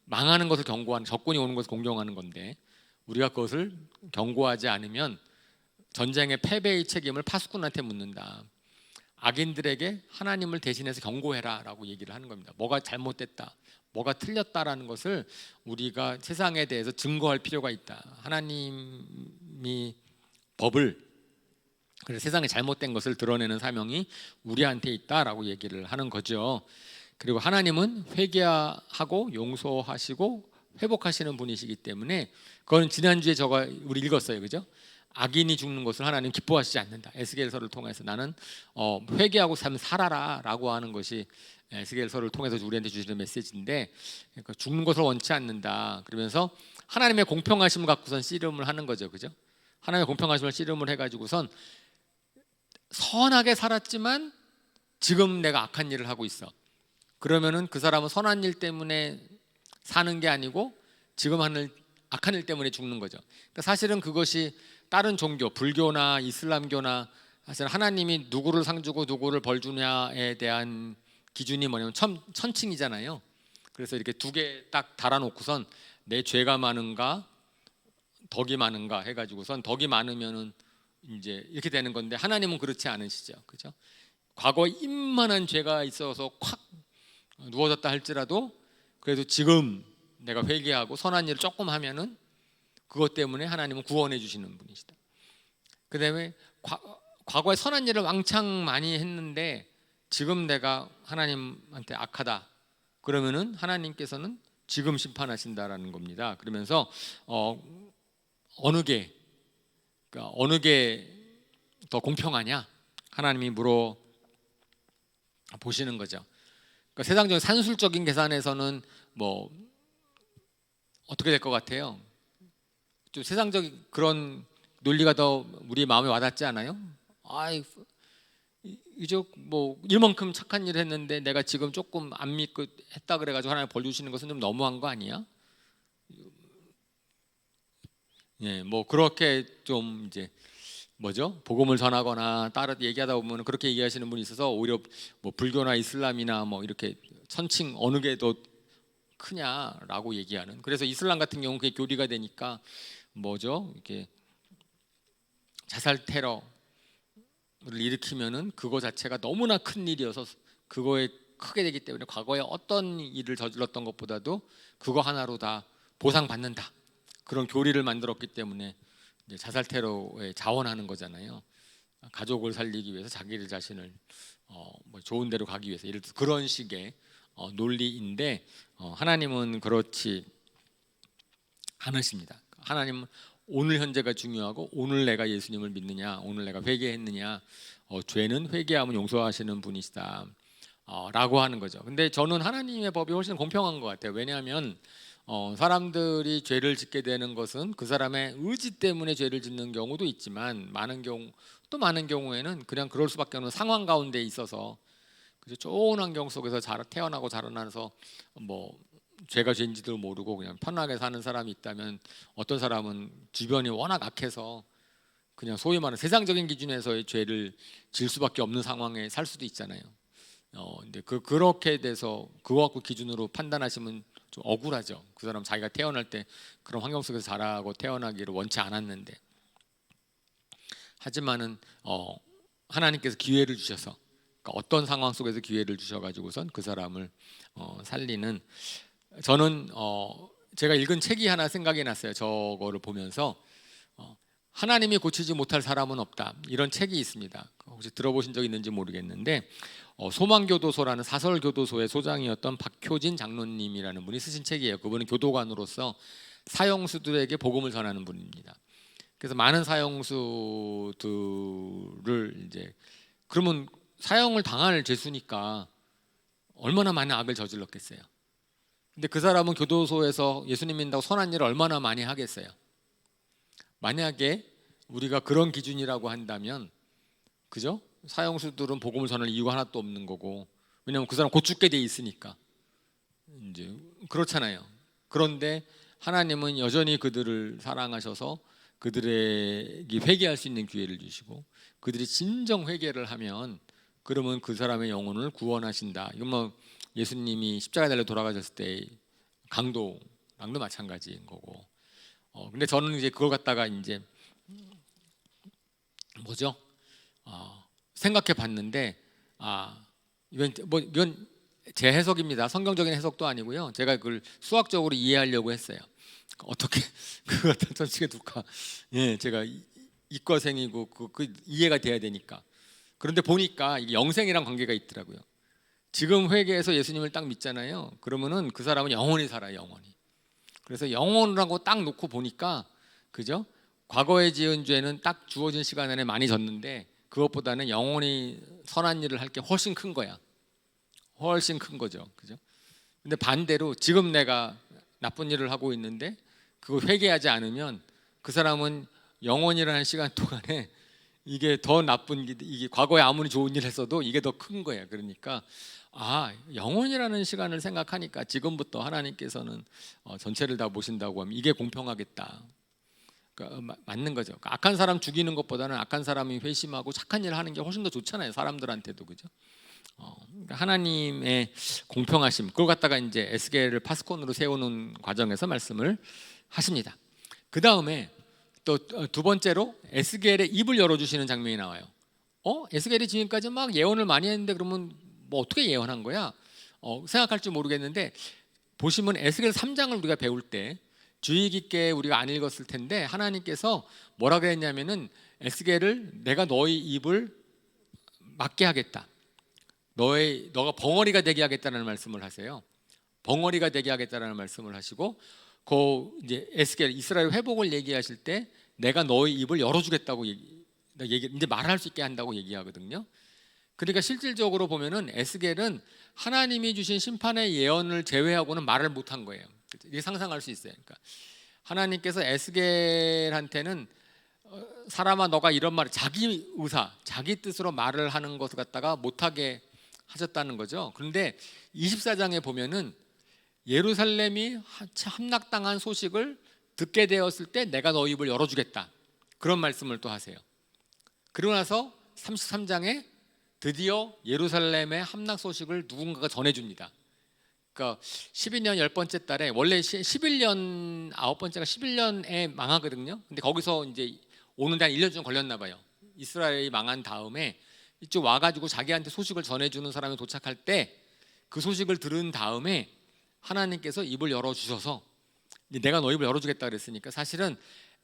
A: 망하는 것을 경고하는, 적군이 오는 것을 공경하는 건데 우리가 그것을 경고하지 않으면 전쟁의 패배의 책임을 파수꾼한테 묻는다. 악인들에게 하나님을 대신해서 경고해라 라고 얘기를 하는 겁니다. 뭐가 잘못됐다, 뭐가 틀렸다라는 것을 우리가 세상에 대해서 증거할 필요가 있다. 하나님이 법을, 그래서 세상에 잘못된 것을 드러내는 사명이 우리한테 있다라고 얘기를 하는 거죠. 그리고 하나님은 회개하고 용서하시고 회복하시는 분이시기 때문에 그건 지난주에 우리 읽었어요, 그죠? 악인이 죽는 것을 하나님 기뻐하시지 않는다. 에스겔서를 통해서 나는 회개하고 살아라 라고 하는 것이 에스겔서를 통해서 우리한테 주시는 메시지인데, 그러니까 죽는 것을 원치 않는다. 그러면서 하나님의 공평하심을 갖고선 씨름을 하는 거죠, 그죠? 하나님의 공평하심을 씨름을 해가지고선 선하게 살았지만 지금 내가 악한 일을 하고 있어. 그러면은 그 사람은 선한 일 때문에 사는 게 아니고 지금 하는 악한 일 때문에 죽는 거죠. 그러니까 사실은 그것이 다른 종교, 불교나 이슬람교나 사실 하나님이 누구를 상 주고 누구를 벌 주냐에 대한 기준이 뭐냐면 천칭이잖아요. 그래서 이렇게 두 개 딱 달아놓고선 내 죄가 많은가 덕이 많은가 해가지고선 덕이 많으면은 이제 이렇게 되는 건데 하나님은 그렇지 않으시죠, 그죠? 과거에 임만한 죄가 있어서 콱 누워졌다 할지라도 그래도 지금 내가 회개하고 선한 일을 조금 하면은 그것 때문에 하나님은 구원해 주시는 분이시다. 그 다음에 과거에 선한 일을 왕창 많이 했는데 지금 내가 하나님한테 악하다 그러면은 하나님께서는 지금 심판하신다라는 겁니다. 그러면서 어느 게 더 공평하냐 하나님이 물어 보시는 거죠. 그러니까 세상적인 산술적인 계산에서는 뭐 어떻게 될 것 같아요? 좀 세상적인 그런 논리가 더 우리 마음에 와닿지 않아요? 아이, 이제 뭐 이만큼 착한 일을 했는데 내가 지금 조금 안 믿고 했다 그래가지고 하나님 벌 주시는 것은 좀 너무한 거 아니야? 예, 뭐 그렇게 좀 이제 뭐죠? 복음을 전하거나 따로 얘기하다 보면 그렇게 얘기하시는 분이 있어서 오히려 뭐 불교나 이슬람이나 뭐 이렇게 천칭 어느 게 더 크냐라고 얘기하는. 그래서 이슬람 같은 경우 그게 교리가 되니까 뭐죠? 이렇게 자살 테러를 일으키면은 그거 자체가 너무나 큰 일이어서 그거에 크게 되기 때문에 과거에 어떤 일을 저질렀던 것보다도 그거 하나로 다 보상받는다. 그런 교리를 만들었기 때문에 이제 자살 테러에 자원하는 거잖아요. 가족을 살리기 위해서 자기들 자신을 뭐 좋은 데로 가기 위해서 예를 들어 그런 식의 논리인데 하나님은 그렇지 않으십니다. 하나님은 오늘 현재가 중요하고 오늘 내가 예수님을 믿느냐, 오늘 내가 회개했느냐, 죄는 회개하면 용서하시는 분이시다 라고 하는 거죠. 근데 저는 하나님의 법이 훨씬 공평한 것 같아요. 왜냐하면 사람들이 죄를 짓게 되는 것은 그 사람의 의지 때문에 죄를 짓는 경우도 있지만 많은 경우에는 그냥 그럴 수밖에 없는 상황 가운데 있어서 좋은 환경 속에서 태어나고 자라나서 뭐 죄가 죄인지도 모르고 그냥 편하게 사는 사람이 있다면 어떤 사람은 주변이 워낙 악해서 그냥 소위 말하는 세상적인 기준에서의 죄를 질 수밖에 없는 상황에 살 수도 있잖아요. 근데 그렇게 돼서 그거 갖고 기준으로 판단하시면 좀 억울하죠. 그 사람 자기가 태어날 때 그런 환경 속에서 자라고 태어나기를 원치 않았는데 하지만은 하나님께서 기회를 주셔서 그러니까 어떤 상황 속에서 기회를 주셔가지고선 그 사람을 살리는 저는 제가 읽은 책이 하나 생각이 났어요. 저거를 보면서 하나님이 고치지 못할 사람은 없다 이런 책이 있습니다. 혹시 들어보신 적 있는지 모르겠는데 소망교도소라는 사설교도소의 소장이었던 박효진 장로님이라는 분이 쓰신 책이에요. 그분은 교도관으로서 사형수들에게 복음을 전하는 분입니다. 그래서 많은 사형수들을 이제 그러면 사형을 당할 죄수니까 얼마나 많은 악을 저질렀겠어요. 근데 그 사람은 교도소에서 예수님 믿는다고 선한 일을 얼마나 많이 하겠어요. 만약에 우리가 그런 기준이라고 한다면 그죠? 사형수들은 복음을 전할 이유가 하나도 없는 거고 왜냐하면 그 사람 곧 죽게 돼 있으니까 이제 그렇잖아요. 그런데 하나님은 여전히 그들을 사랑하셔서 그들에게 회개할 수 있는 기회를 주시고 그들이 진정 회개를 하면 그러면 그 사람의 영혼을 구원하신다. 이건 뭐 예수님이 십자가에 달려 돌아가셨을 때 강도랑도 마찬가지인 거고. 근데 저는 이제 그걸 갖다가 이제 뭐죠? 생각해 봤는데 이건 제 해석입니다. 성경적인 해석도 아니고요. 제가 그걸 수학적으로 이해하려고 했어요. 어떻게 그거 갖다 저쪽에 둘까? 예, 제가 이과생이고 그 이해가 돼야 되니까. 그런데 보니까 이게 영생이랑 관계가 있더라고요. 지금 회개해서 예수님을 딱 믿잖아요. 그러면은 그 사람은 영원히 살아요, 영원히. 그래서 영혼이라고 딱 놓고 보니까 그죠? 과거에 지은 죄는 딱 주어진 시간 안에 많이 졌는데 그것보다는 영원히 선한 일을 할 게 훨씬 큰 거야. 훨씬 큰 거죠, 그죠? 근데 반대로 지금 내가 나쁜 일을 하고 있는데 그거 회개하지 않으면 그 사람은 영원이라는 시간 동안에 이게 더 나쁜 이게 과거에 아무리 좋은 일 했어도 이게 더 큰 거예요. 그러니까 영원이라는 시간을 생각하니까 지금부터 하나님께서는 전체를 다 보신다고 하면 이게 공평하겠다. 그러니까 맞는 거죠. 그러니까 악한 사람 죽이는 것보다는 악한 사람이 회심하고 착한 일을 하는 게 훨씬 더 좋잖아요. 사람들한테도 그죠. 그러니까 하나님의 공평하심 그걸 갖다가 이제 에스겔을 파스콘으로 세우는 과정에서 말씀을 하십니다. 그 다음에 또 두 번째로 에스겔의 입을 열어주시는 장면이 나와요. 에스겔이 지금까지 막 예언을 많이 했는데 그러면 뭐 어떻게 예언한 거야? 생각할지 모르겠는데 보시면 에스겔 3장을 우리가 배울 때 주의 깊게 우리가 안 읽었을 텐데 하나님께서 뭐라 그랬냐면은 에스겔을 내가 너의 입을 막게 하겠다. 너가 벙어리가 되게 하겠다는 말씀을 하세요. 벙어리가 되게 하겠다는 말씀을 하시고 이제 에스겔 이스라엘 회복을 얘기하실 때 내가 너의 입을 열어주겠다고 이제 말할 수 있게 한다고 얘기하거든요. 그러니까 실질적으로 보면은 에스겔은 하나님이 주신 심판의 예언을 제외하고는 말을 못한 거예요. 이게 상상할 수 있어요. 그러니까 하나님께서 에스겔한테는 사람아 너가 이런 말을 자기 의사, 자기 뜻으로 말을 하는 것을 갖다가 못하게 하셨다는 거죠. 그런데 24장에 보면은 예루살렘이 함락당한 소식을 듣게 되었을 때 내가 너 입을 열어주겠다, 그런 말씀을 또 하세요. 그러고 나서 33장에 드디어 예루살렘의 함락 소식을 누군가가 전해줍니다. 그러니까 12년 10번째 달에, 원래 11년 9번째가 11년에 망하거든요. 근데 거기서 이제 오는데 한 1년 좀 걸렸나 봐요. 이스라엘이 망한 다음에 이쪽 와가지고 자기한테 소식을 전해주는 사람이 도착할 때 그 소식을 들은 다음에 하나님께서 입을 열어주셔서, 내가 너 입을 열어주겠다 그랬으니까, 사실은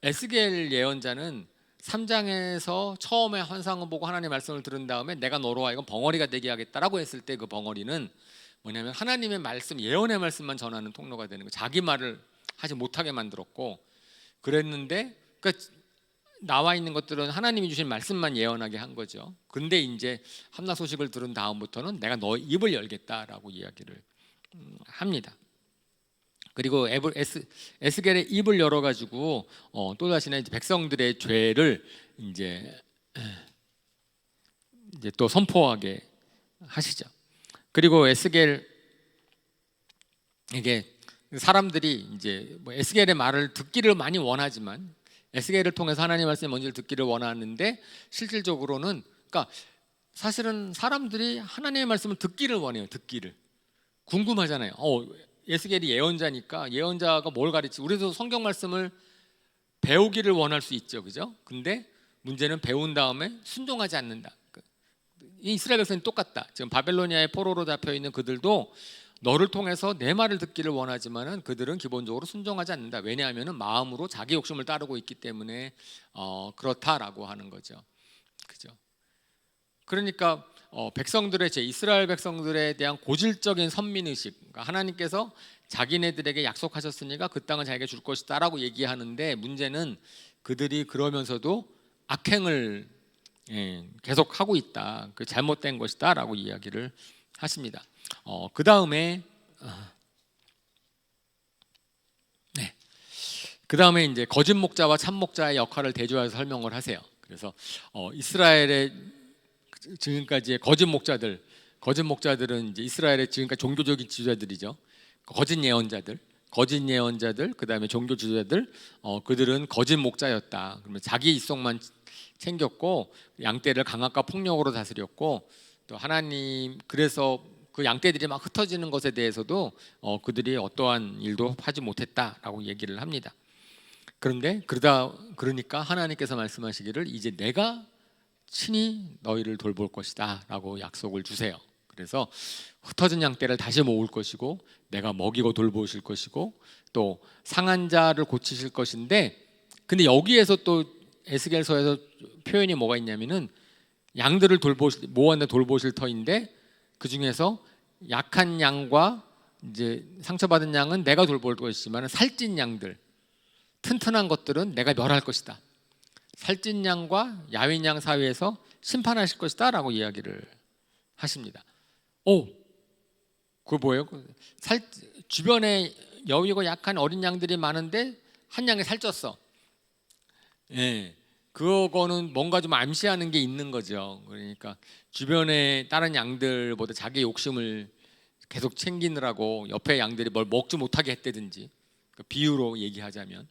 A: 에스겔 예언자는 3장에서 처음에 환상을 보고 하나님의 말씀을 들은 다음에 내가 너로 하여금 벙어리가 되게 하겠다라고 했을 때, 그 벙어리는 뭐냐면 하나님의 말씀, 예언의 말씀만 전하는 통로가 되는 거예요. 자기 말을 하지 못하게 만들었고, 그랬는데 그러니까 나와 있는 것들은 하나님이 주신 말씀만 예언하게 한 거죠. 근데 이제 함락 소식을 들은 다음부터는 내가 너 입을 열겠다라고 이야기를 합니다. 그리고 에스겔의 입을 열어가지고 또 다시는 백성들의 죄를 이제 또 선포하게 하시죠. 그리고 에스겔에게 사람들이 이제 뭐 에스겔의 말을 듣기를 많이 원하지만, 에스겔을 통해서 하나님의 말씀이 뭔지를 듣기를 원하는데, 실질적으로는 그러니까 사실은 사람들이 하나님의 말씀을 듣기를 원해요. 듣기를 궁금하잖아요. 에스겔이 예언자니까 예언자가 뭘 가르치지? 우리도 성경 말씀을 배우기를 원할 수 있죠, 그죠? 근데 문제는 배운 다음에 순종하지 않는다. 이스라엘 백성이 똑같다. 지금 바벨로니아의 포로로 잡혀 있는 그들도 너를 통해서 내 말을 듣기를 원하지만은 그들은 기본적으로 순종하지 않는다. 왜냐하면은 마음으로 자기 욕심을 따르고 있기 때문에 그렇다라고 하는 거죠, 그죠? 그러니까 백성들의 이스라엘 백성들에 대한 고질적인 선민의식, 그러니까 하나님께서 자기네들에게 약속하셨으니까 그 땅을 자기에게 줄 것이다라고 얘기하는데, 문제는 그들이 그러면서도 악행을 계속하고 있다, 그 잘못된 것이다라고 이야기를 하십니다. 그 다음에 이제 거짓 목자와 참 목자의 역할을 대조해서 설명을 하세요. 그래서 이스라엘의 지금까지의 거짓 목자들은 이제 이스라엘의 지금까지 종교적인 지도자들이죠. 거짓 예언자들, 그 다음에 종교 지도자들, 그들은 거짓 목자였다. 그러면 자기 이속만 챙겼고 양떼를 강압과 폭력으로 다스렸고, 또 하나님, 그래서 그 양떼들이 막 흩어지는 것에 대해서도 그들이 어떠한 일도 하지 못했다라고 얘기를 합니다. 그러니까 하나님께서 말씀하시기를 이제 내가 친히 너희를 돌볼 것이다 라고 약속을 주세요. 그래서 흩어진 양떼를 다시 모을 것이고, 내가 먹이고 돌보실 것이고, 또 상한 자를 고치실 것인데, 근데 여기에서 또 에스겔서에서 표현이 뭐가 있냐면은 양들을 모아내 돌보실 터인데, 그 중에서 약한 양과 이제 상처받은 양은 내가 돌볼 것이지만 살찐 양들, 튼튼한 것들은 내가 멸할 것이다. 살찐 양과 야윈 양 사이에서 심판하실 것이다 라고 이야기를 하십니다. 그거 뭐예요? 주변에 여위고 약한 어린 양들이 많은데 한 양이 살쪘어. 그거는 뭔가 좀 암시하는 게 있는 거죠. 그러니까 주변에 다른 양들보다 자기 욕심을 계속 챙기느라고 옆에 양들이 뭘 먹지 못하게 했다든지, 비유로 얘기하자면.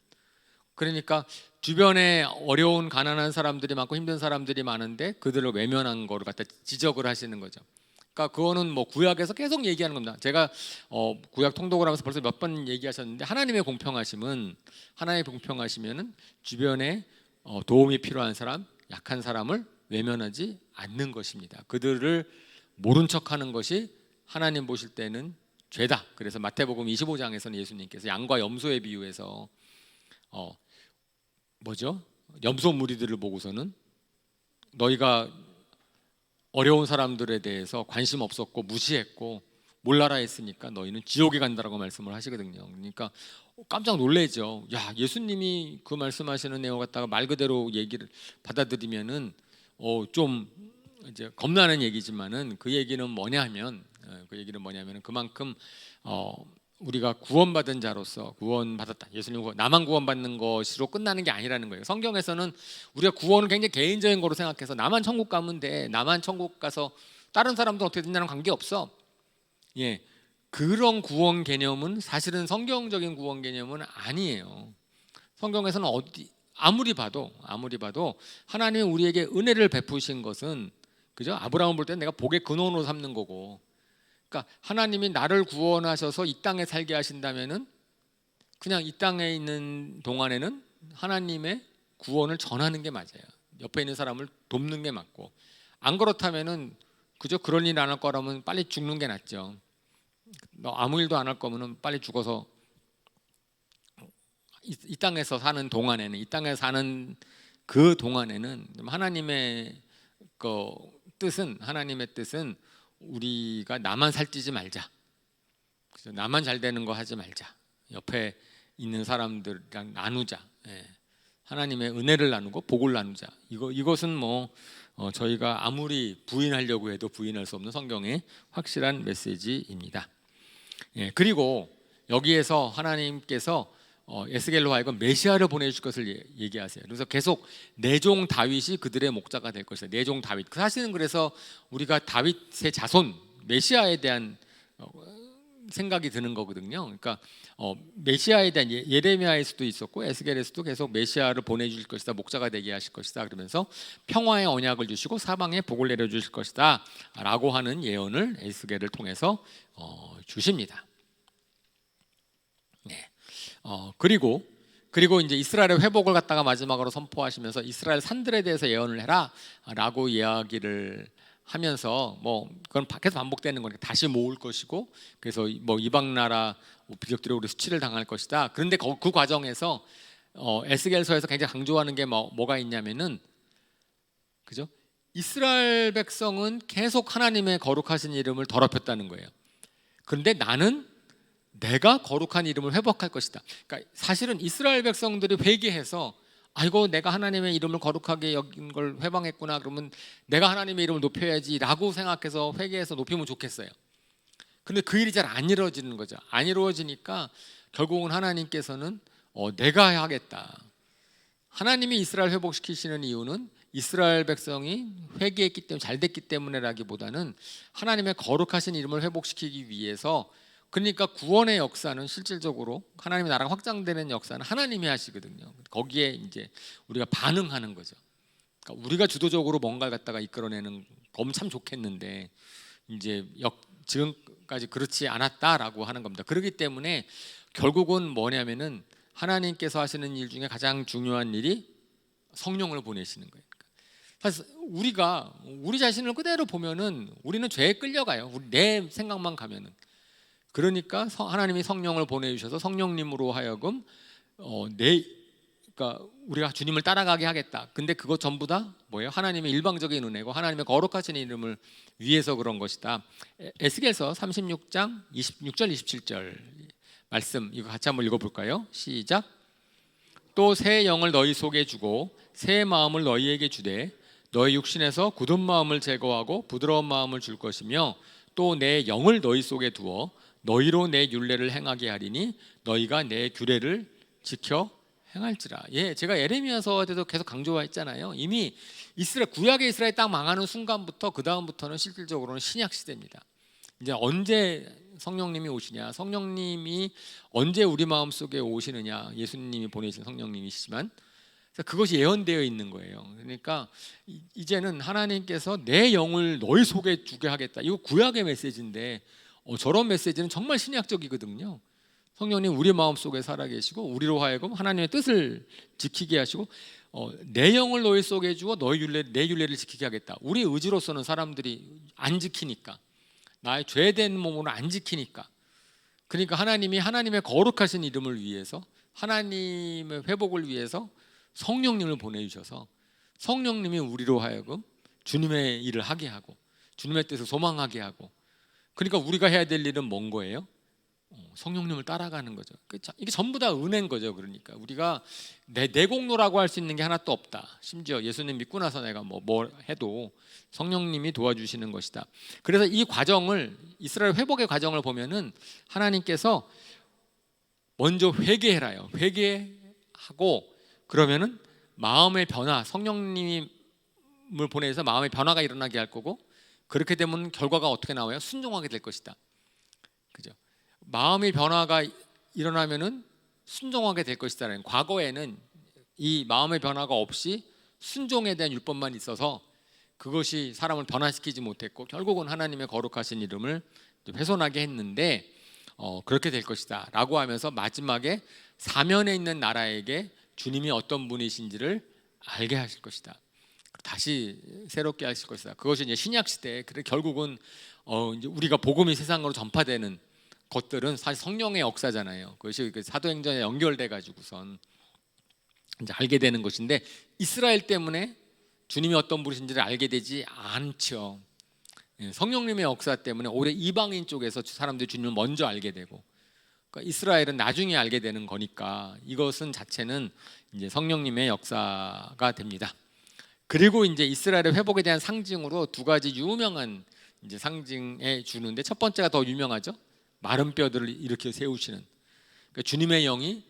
A: 그러니까 주변에 어려운 가난한 사람들이 많고 힘든 사람들이 많은데 그들을 외면한 거를 갖다 지적을 하시는 거죠. 그러니까 그거는 뭐 구약에서 계속 얘기하는 겁니다. 제가 구약 통독을 하면서 벌써 몇 번 얘기하셨는데, 하나님의 공평하시면은 주변에 도움이 필요한 사람, 약한 사람을 외면하지 않는 것입니다. 그들을 모른 척하는 것이 하나님 보실 때는 죄다. 그래서 마태복음 25장에서는 예수님께서 양과 염소의 비유에서 염소 무리들을 보고서는 너희가 어려운 사람들에 대해서 관심 없었고 무시했고 몰라라 했으니까 너희는 지옥에 간다라고 말씀을 하시거든요. 그러니까 깜짝 놀래죠. 야, 예수님이 그 말씀하시는 내용 갖다가 말 그대로 얘기를 받아들이면은 좀 이제 겁나는 얘기지만은, 그 얘기는 뭐냐 하면 그 얘기는 뭐냐면 그만큼 우리가 구원받은 자로서 구원받았다. 예수님 나만 구원받는 것으로 끝나는 게 아니라는 거예요. 성경에서는 우리가 구원을 굉장히 개인적인 거로 생각해서 나만 천국 가면 돼. 나만 천국 가서 다른 사람도 어떻게 되냐는 관계없어. 예, 그런 구원 개념은 사실은 성경적인 구원 개념은 아니에요. 성경에서는 아무리 봐도 하나님이 우리에게 은혜를 베푸신 것은 그죠? 아브라함을 볼 때는 내가 복의 근원으로 삼는 거고, 그러니까 하나님이 나를 구원하셔서 이 땅에 살게 하신다면은 그냥 이 땅에 있는 동안에는 하나님의 구원을 전하는 게 맞아요. 옆에 있는 사람을 돕는 게 맞고, 안 그렇다면은 그저 그런 일 안 할 거라면 빨리 죽는 게 낫죠. 너 아무 일도 안 할 거면은 빨리 죽어서 이 땅에서 사는 동안에는, 이 땅에 사는 그 동안에는 하나님의 하나님의 뜻은 우리가 나만 살찌지 말자. 그죠? 나만 잘 되는 거 하지 말자. 옆에 있는 사람들이랑 나누자. 예. 하나님의 은혜를 나누고 복을 나누자. 이것은 저희가 아무리 부인하려고 해도 부인할 수 없는 성경의 확실한 메시지입니다. 예. 그리고 여기에서 하나님께서 에스겔로 하여금 메시아를 보내줄 것을 얘기하세요. 그래서 계속 내종 다윗이 그들의 목자가 될 것이다. 내종 다윗. 사실은 그래서 우리가 다윗의 자손 메시아에 대한 생각이 드는 거거든요. 그러니까 메시아에 대한 예레미야에서도 있었고 에스겔에서도 계속 메시아를 보내줄 것이다. 목자가 되게 하실 것이다. 그러면서 평화의 언약을 주시고 사방에 복을 내려주실 것이다 라고 하는 예언을 에스겔을 통해서 주십니다. 네. 그리고 이제 이스라엘의 회복을 갖다가 마지막으로 선포하시면서 이스라엘 산들에 대해서 예언을 해라라고 이야기를 하면서 그건 계속 반복되는 거니까 다시 모을 것이고, 그래서 이방 나라 비적들이 우리 수치를 당할 것이다. 그런데 그 과정에서 에스겔서에서 굉장히 강조하는 게 뭐가 있냐면은 그죠? 이스라엘 백성은 계속 하나님의 거룩하신 이름을 더럽혔다는 거예요. 그런데 나는 내가 거룩한 이름을 회복할 것이다. 그러니까 사실은 이스라엘 백성들이 회개해서 아이고 내가 하나님의 이름을 거룩하게 여긴 걸 회방했구나, 그러면 내가 하나님의 이름을 높여야지라고 생각해서 회개해서 높이면 좋겠어요. 그런데 그 일이 잘 안 이루어지는 거죠. 안 이루어지니까 결국은 하나님께서는 내가 하겠다. 하나님이 이스라엘 회복시키시는 이유는 이스라엘 백성이 회개했기 때문에 잘 됐기 때문에라기보다는 하나님의 거룩하신 이름을 회복시키기 위해서, 그러니까 구원의 역사는 실질적으로 하나님의 나라가 확장되는 역사는 하나님이 하시거든요. 거기에 이제 우리가 반응하는 거죠. 그러니까 우리가 주도적으로 뭔가를 갖다가 이끌어내는 거면 참 좋겠는데 이제 지금까지 그렇지 않았다라고 하는 겁니다. 그렇기 때문에 결국은 뭐냐면은 하나님께서 하시는 일 중에 가장 중요한 일이 성령을 보내시는 거예요. 사실 우리가 우리 자신을 그대로 보면은 우리는 죄에 끌려가요. 내 생각만 가면은. 그러니까 하나님이 성령을 보내주셔서 성령님으로 하여금 그러니까 우리가 주님을 따라가게 하겠다. 근데 그것 전부 다 뭐예요? 하나님의 일방적인 은혜고 하나님의 거룩하신 이름을 위해서 그런 것이다. 에스겔서 36장 26절 27절 말씀 이거 같이 한번 읽어볼까요? 시작. 또 새 영을 너희 속에 주고 새 마음을 너희에게 주되 너희 육신에서 굳은 마음을 제거하고 부드러운 마음을 줄 것이며 또 내 영을 너희 속에 두어 너희로 내 율례를 행하게 하리니 너희가 내 규례를 지켜 행할지라. 예, 제가 예레미야서에도 계속 강조했잖아요. 이미 구약의 이스라엘 딱 망하는 순간부터 그 다음부터는 실질적으로는 신약 시대입니다. 이제 언제 성령님이 오시냐? 성령님이 언제 우리 마음 속에 오시느냐? 예수님이 보내신 성령님이시지만 그것이 예언되어 있는 거예요. 그러니까 이제는 하나님께서 내 영을 너희 속에 주게 하겠다. 이거 구약의 메시지인데 저런 메시지는 정말 신약적이거든요. 성령님 우리 마음속에 살아계시고 우리로 하여금 하나님의 뜻을 지키게 하시고 내 영을 너희 속에 주어 내 율례를 지키게 하겠다. 우리 의지로서는 사람들이 안 지키니까, 나의 죄된 몸으로 안 지키니까, 그러니까 하나님이 하나님의 거룩하신 이름을 위해서, 하나님의 회복을 위해서 성령님을 보내주셔서 성령님이 우리로 하여금 주님의 일을 하게 하고 주님의 뜻을 소망하게 하고, 그러니까 우리가 해야 될 일은 뭔 거예요? 성령님을 따라가는 거죠. 이게 전부 다 은혜인 거죠. 그러니까 우리가 내 공로라고 할 수 있는 게 하나도 없다. 심지어 예수님 믿고 나서 내가 뭐 해도 성령님이 도와주시는 것이다. 그래서 이 과정을, 이스라엘 회복의 과정을 보면은 하나님께서 먼저 회개해라요. 회개하고 그러면은 마음의 변화, 성령님을 보내서 마음의 변화가 일어나게 할 거고, 그렇게 되면 결과가 어떻게 나와요? 순종하게 될 것이다. 그죠? 마음의 변화가 일어나면은 순종하게 될 것이다라는, 과거에는 이 마음의 변화가 없이 순종에 대한 율법만 있어서 그것이 사람을 변화시키지 못했고 결국은 하나님의 거룩하신 이름을 훼손하게 했는데, 그렇게 될 것이다 라고 하면서 마지막에 사면에 있는 나라에게 주님이 어떤 분이신지를 알게 하실 것이다. 다시 새롭게 하실 것이다. 그것이 이제 신약 시대에, 그래 결국은 이제 우리가 복음이 세상으로 전파되는 것들은 사실 성령의 역사잖아요. 그것이 사도행전에 연결돼 가지고선 이제 알게 되는 것인데, 이스라엘 때문에 주님이 어떤 분이신지를 알게 되지 않죠. 성령님의 역사 때문에 오히려 이방인 쪽에서 사람들이 주님을 먼저 알게 되고, 그러니까 이스라엘은 나중에 알게 되는 거니까 이것은 자체는 이제 성령님의 역사가 됩니다. 그리고 이제 이스라엘의 회복에 대한 상징으로 두 가지 유명한 이제 상징에 주는데, 첫 번째가 더 유명하죠. 마른 뼈들을 일으켜 세우시는, 그러니까 주님의 영이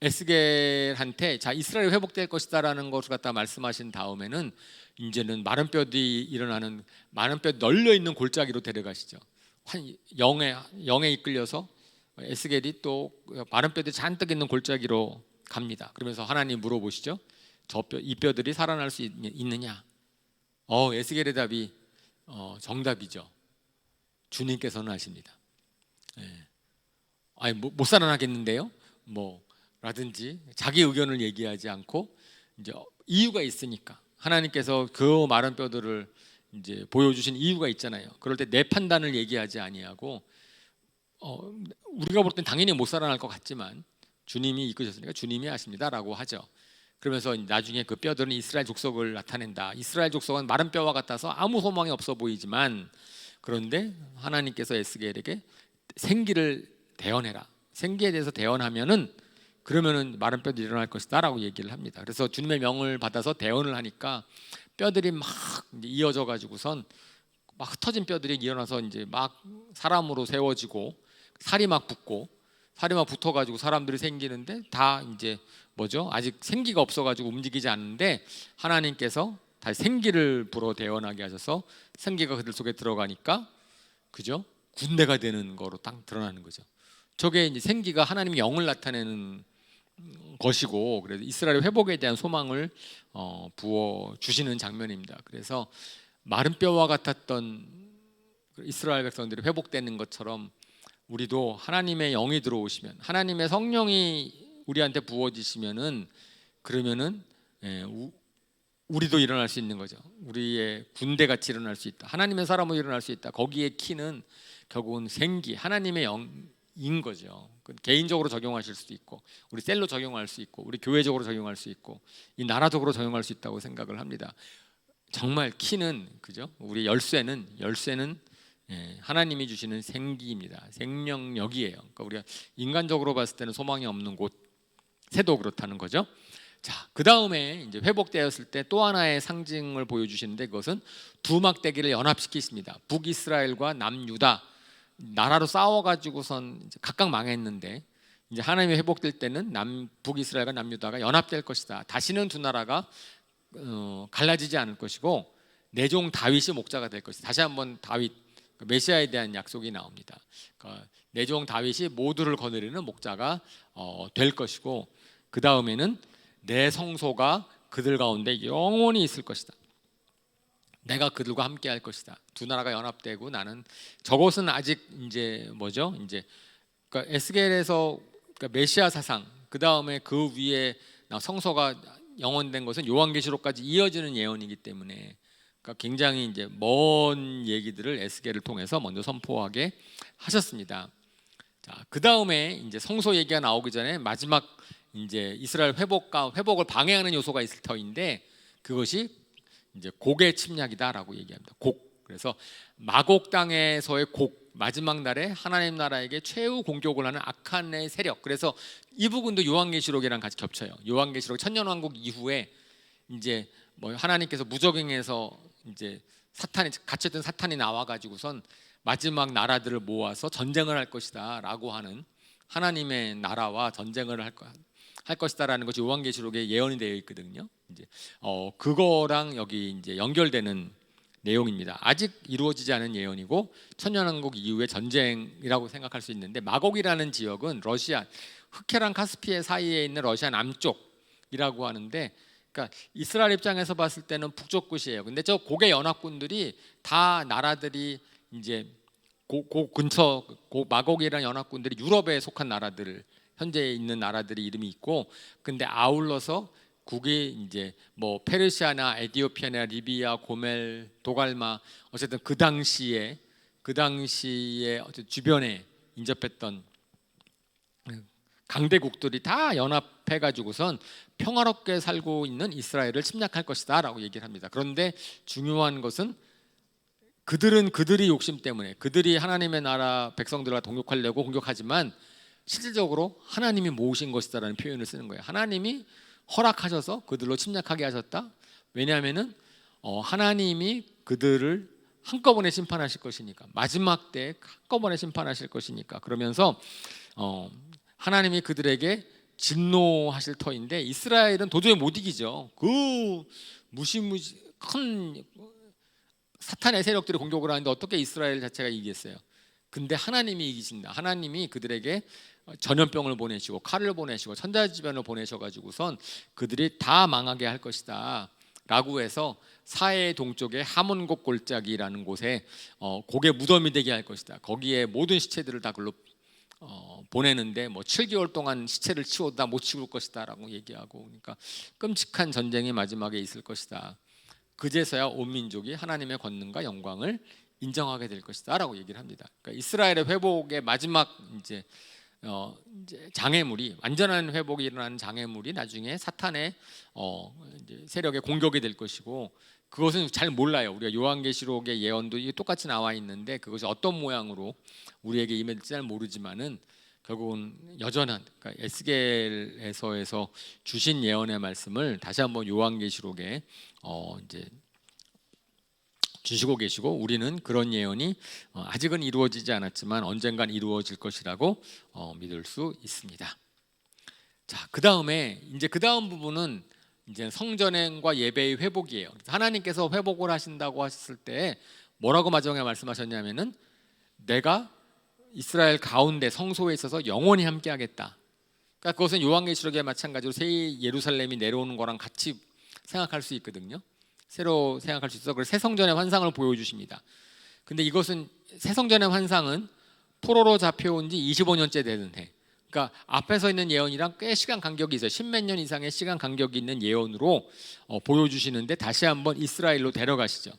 A: 에스겔한테 자 이스라엘이 회복될 것이다라는 것을 갖다 말씀하신 다음에는 이제는 마른 뼈들이 일어나는, 마른 뼈 널려 있는 골짜기로 데려가시죠. 영에 이끌려서 에스겔이 또 마른 뼈들이 잔뜩 있는 골짜기로 갑니다. 그러면서 하나님 물어보시죠. 이 뼈들이 살아날 수 있느냐? 에스겔의 답이 정답이죠. 주님께서는 아십니다. 아니 못 살아나겠는데요? 라든지 자기 의견을 얘기하지 않고 이제 이유가 있으니까, 하나님께서 그 마른 뼈들을 이제 보여주신 이유가 있잖아요. 그럴 때 내 판단을 얘기하지 아니하고, 우리가 볼 땐 당연히 못 살아날 것 같지만 주님이 이끄셨으니까 주님이 아십니다라고 하죠. 그러면서 나중에 그 뼈들은 이스라엘 족속을 나타낸다. 이스라엘 족속은 마른 뼈와 같아서 아무 소망이 없어 보이지만, 그런데 하나님께서 에스겔에게 생기를 대언해라. 생기에 대해서 대언하면은 그러면은 마른 뼈들이 일어날 것이다라고 얘기를 합니다. 그래서 주님의 명을 받아서 대언을 하니까 뼈들이 막 이어져 가지고선 막 흩어진 뼈들이 일어나서 이제 막 사람으로 세워지고, 살이 막 붙어 가지고 사람들이 생기는데, 다 이제 아직 생기가 없어 가지고 움직이지 않는데 하나님께서 다시 생기를 불어 대언하게 하셔서 생기가 그들 속에 들어가니까, 그죠? 군대가 되는 거로 딱 드러나는 거죠. 저게 이제 생기가 하나님의 영을 나타내는 것이고, 그래서 이스라엘 회복에 대한 소망을 부어 주시는 장면입니다. 그래서 마른 뼈와 같았던 이스라엘 백성들이 회복되는 것처럼 우리도 하나님의 영이 들어오시면, 하나님의 성령이 우리한테 부어지시면은, 그러면은 우리도 일어날 수 있는 거죠. 우리의 군대같이 일어날 수 있다. 하나님의 사람으로 일어날 수 있다. 거기에 키는 결국은 생기, 하나님의 영인 거죠. 개인적으로 적용하실 수도 있고, 우리 셀로 적용할 수 있고, 우리 교회적으로 적용할 수 있고, 이 나라적으로 적용할 수 있다고 생각을 합니다. 정말 키는, 그죠? 우리 열쇠는 하나님이 주시는 생기입니다. 생명력이에요. 그러니까 우리가 인간적으로 봤을 때는 소망이 없는 곳, 새도 그렇다는 거죠. 자, 그 다음에 이제 회복되었을 때 또 하나의 상징을 보여주시는데, 그것은 두 막대기를 연합시키십니다. 북이스라엘과 남유다, 나라로 싸워가지고선 각각 망했는데, 이제 하나님이 회복될 때는 북이스라엘과 남유다가 연합될 것이다. 다시는 두 나라가 갈라지지 않을 것이고, 내 종 다윗이 목자가 될 것이다. 다시 한번 다윗, 메시아에 대한 약속이 나옵니다. 그러니까 내 종 다윗이 모두를 거느리는 목자가 될 것이고, 그 다음에는 내 성소가 그들 가운데 영원히 있을 것이다. 내가 그들과 함께 할 것이다. 두 나라가 연합되고, 나는 저것은 아직 이제 그러니까 에스겔에서, 그러니까 메시아 사상, 그 다음에 그 위에 성소가 영원된 것은 요한계시록까지 이어지는 예언이기 때문에, 그러니까 굉장히 이제 먼 얘기들을 에스겔을 통해서 먼저 선포하게 하셨습니다. 자, 그 다음에 이제 성소 얘기가 나오기 전에 마지막 이제 이스라엘 회복을 방해하는 요소가 있을 터인데, 그것이 이제 곡의 침략이다라고 얘기합니다. 곡. 그래서 마곡 땅에서의 곡, 마지막 날에 하나님 나라에게 최후 공격을 하는 악한의 세력. 그래서 이 부분도 요한계시록이랑 같이 겹쳐요. 요한계시록 천년왕국 이후에 이제 뭐 하나님께서 무적행해서 이제 사탄이 갇혔던 사탄이 나와가지고선 마지막 나라들을 모아서 전쟁을 할 것이다라고 하는 하나님의 나라와 전쟁을 할 것이다라는 것이 요한계시록에 예언이 되어 있거든요. 이제 그거랑 여기 이제 연결되는 내용입니다. 아직 이루어지지 않은 예언이고 천년왕국 이후의 전쟁이라고 생각할 수 있는데, 마곡이라는 지역은 러시아 흑해랑 카스피해 사이에 있는 러시아 남쪽이라고 하는데, 그러니까 이스라엘 입장에서 봤을 때는 북쪽 끝이에요. 근데 저 고개 연합군들이 다 나라들이 이제 근처 마곡이라는 연합군들이 유럽에 속한 나라들, 현재 있는 나라들이 이름이 있고, 근데 아울러서 국이 이제 뭐 페르시아나 에티오피아나 리비아, 고멜, 도갈마, 어쨌든 그 당시에 주변에 인접했던 강대국들이 다 연합해 가지고선 평화롭게 살고 있는 이스라엘을 침략할 것이다라고 얘기를 합니다. 그런데 중요한 것은 그들은 그들이 욕심 때문에 그들이 하나님의 나라 백성들과 동역하려고 공격하지만 실질적으로 하나님이 모으신 것이다라는 표현을 쓰는 거예요. 하나님이 허락하셔서 그들로 침략하게 하셨다. 왜냐하면은 하나님이 그들을 한꺼번에 심판하실 것이니까, 마지막 때 한꺼번에 심판하실 것이니까. 그러면서 하나님이 그들에게 진노하실 터인데, 이스라엘은 도저히 못 이기죠. 그 무시무시 큰 사탄의 세력들이 공격을 하는데 어떻게 이스라엘 자체가 이기겠어요? 근데 하나님이 이기신다. 하나님이 그들에게 전염병을 보내시고 칼을 보내시고 천자지변을 보내셔가지고선 그들이 다 망하게 할 것이다 라고 해서 사해 동쪽의 하몬곡 골짜기라는 곳에 곡의 무덤이 되게 할 것이다. 거기에 모든 시체들을 다 글로 보내는데 뭐 7개월 동안 시체를 치워도 다 못 치울 것이다 라고 얘기하고, 그러니까 끔찍한 전쟁이 마지막에 있을 것이다. 그제서야 온 민족이 하나님의 권능과 영광을 인정하게 될 것이다 라고 얘기를 합니다. 그러니까 이스라엘의 회복의 마지막 이제 장애물이, 완전한 회복이 일어나는 장애물이 나중에 사탄의 이제 세력의 공격이 될 것이고, 그것은 잘 몰라요. 우리가 요한계시록의 예언도 똑같이 나와 있는데 그것이 어떤 모양으로 우리에게 임할지 잘 모르지만은 결국은 여전한, 그러니까 에스겔에서에서 주신 예언의 말씀을 다시 한번 요한계시록에 이제 주시고 계시고, 우리는 그런 예언이 아직은 이루어지지 않았지만 언젠간 이루어질 것이라고 믿을 수 있습니다. 자, 그 다음에 이제 그 다음 부분은 이제 성전과 예배의 회복이에요. 하나님께서 회복을 하신다고 하셨을 때 뭐라고 마지막에 말씀하셨냐면은, 내가 이스라엘 가운데 성소에 있어서 영원히 함께하겠다. 그러니까 그것은 요한계시록에 마찬가지로 새 예루살렘이 내려오는 거랑 같이 생각할 수 있거든요. 새로 생각할 수 있어. 그래서 새 성전의 환상을 보여주십니다. 근데 이것은 새 성전의 환상은 포로로 잡혀온 지 25년째 되는 해. 그러니까 앞에 서 있는 예언이랑 꽤 시간 간격이 있어요. 10몇 년 이상의 시간 간격이 있는 예언으로 보여주시는데, 다시 한번 이스라엘로 데려가시죠.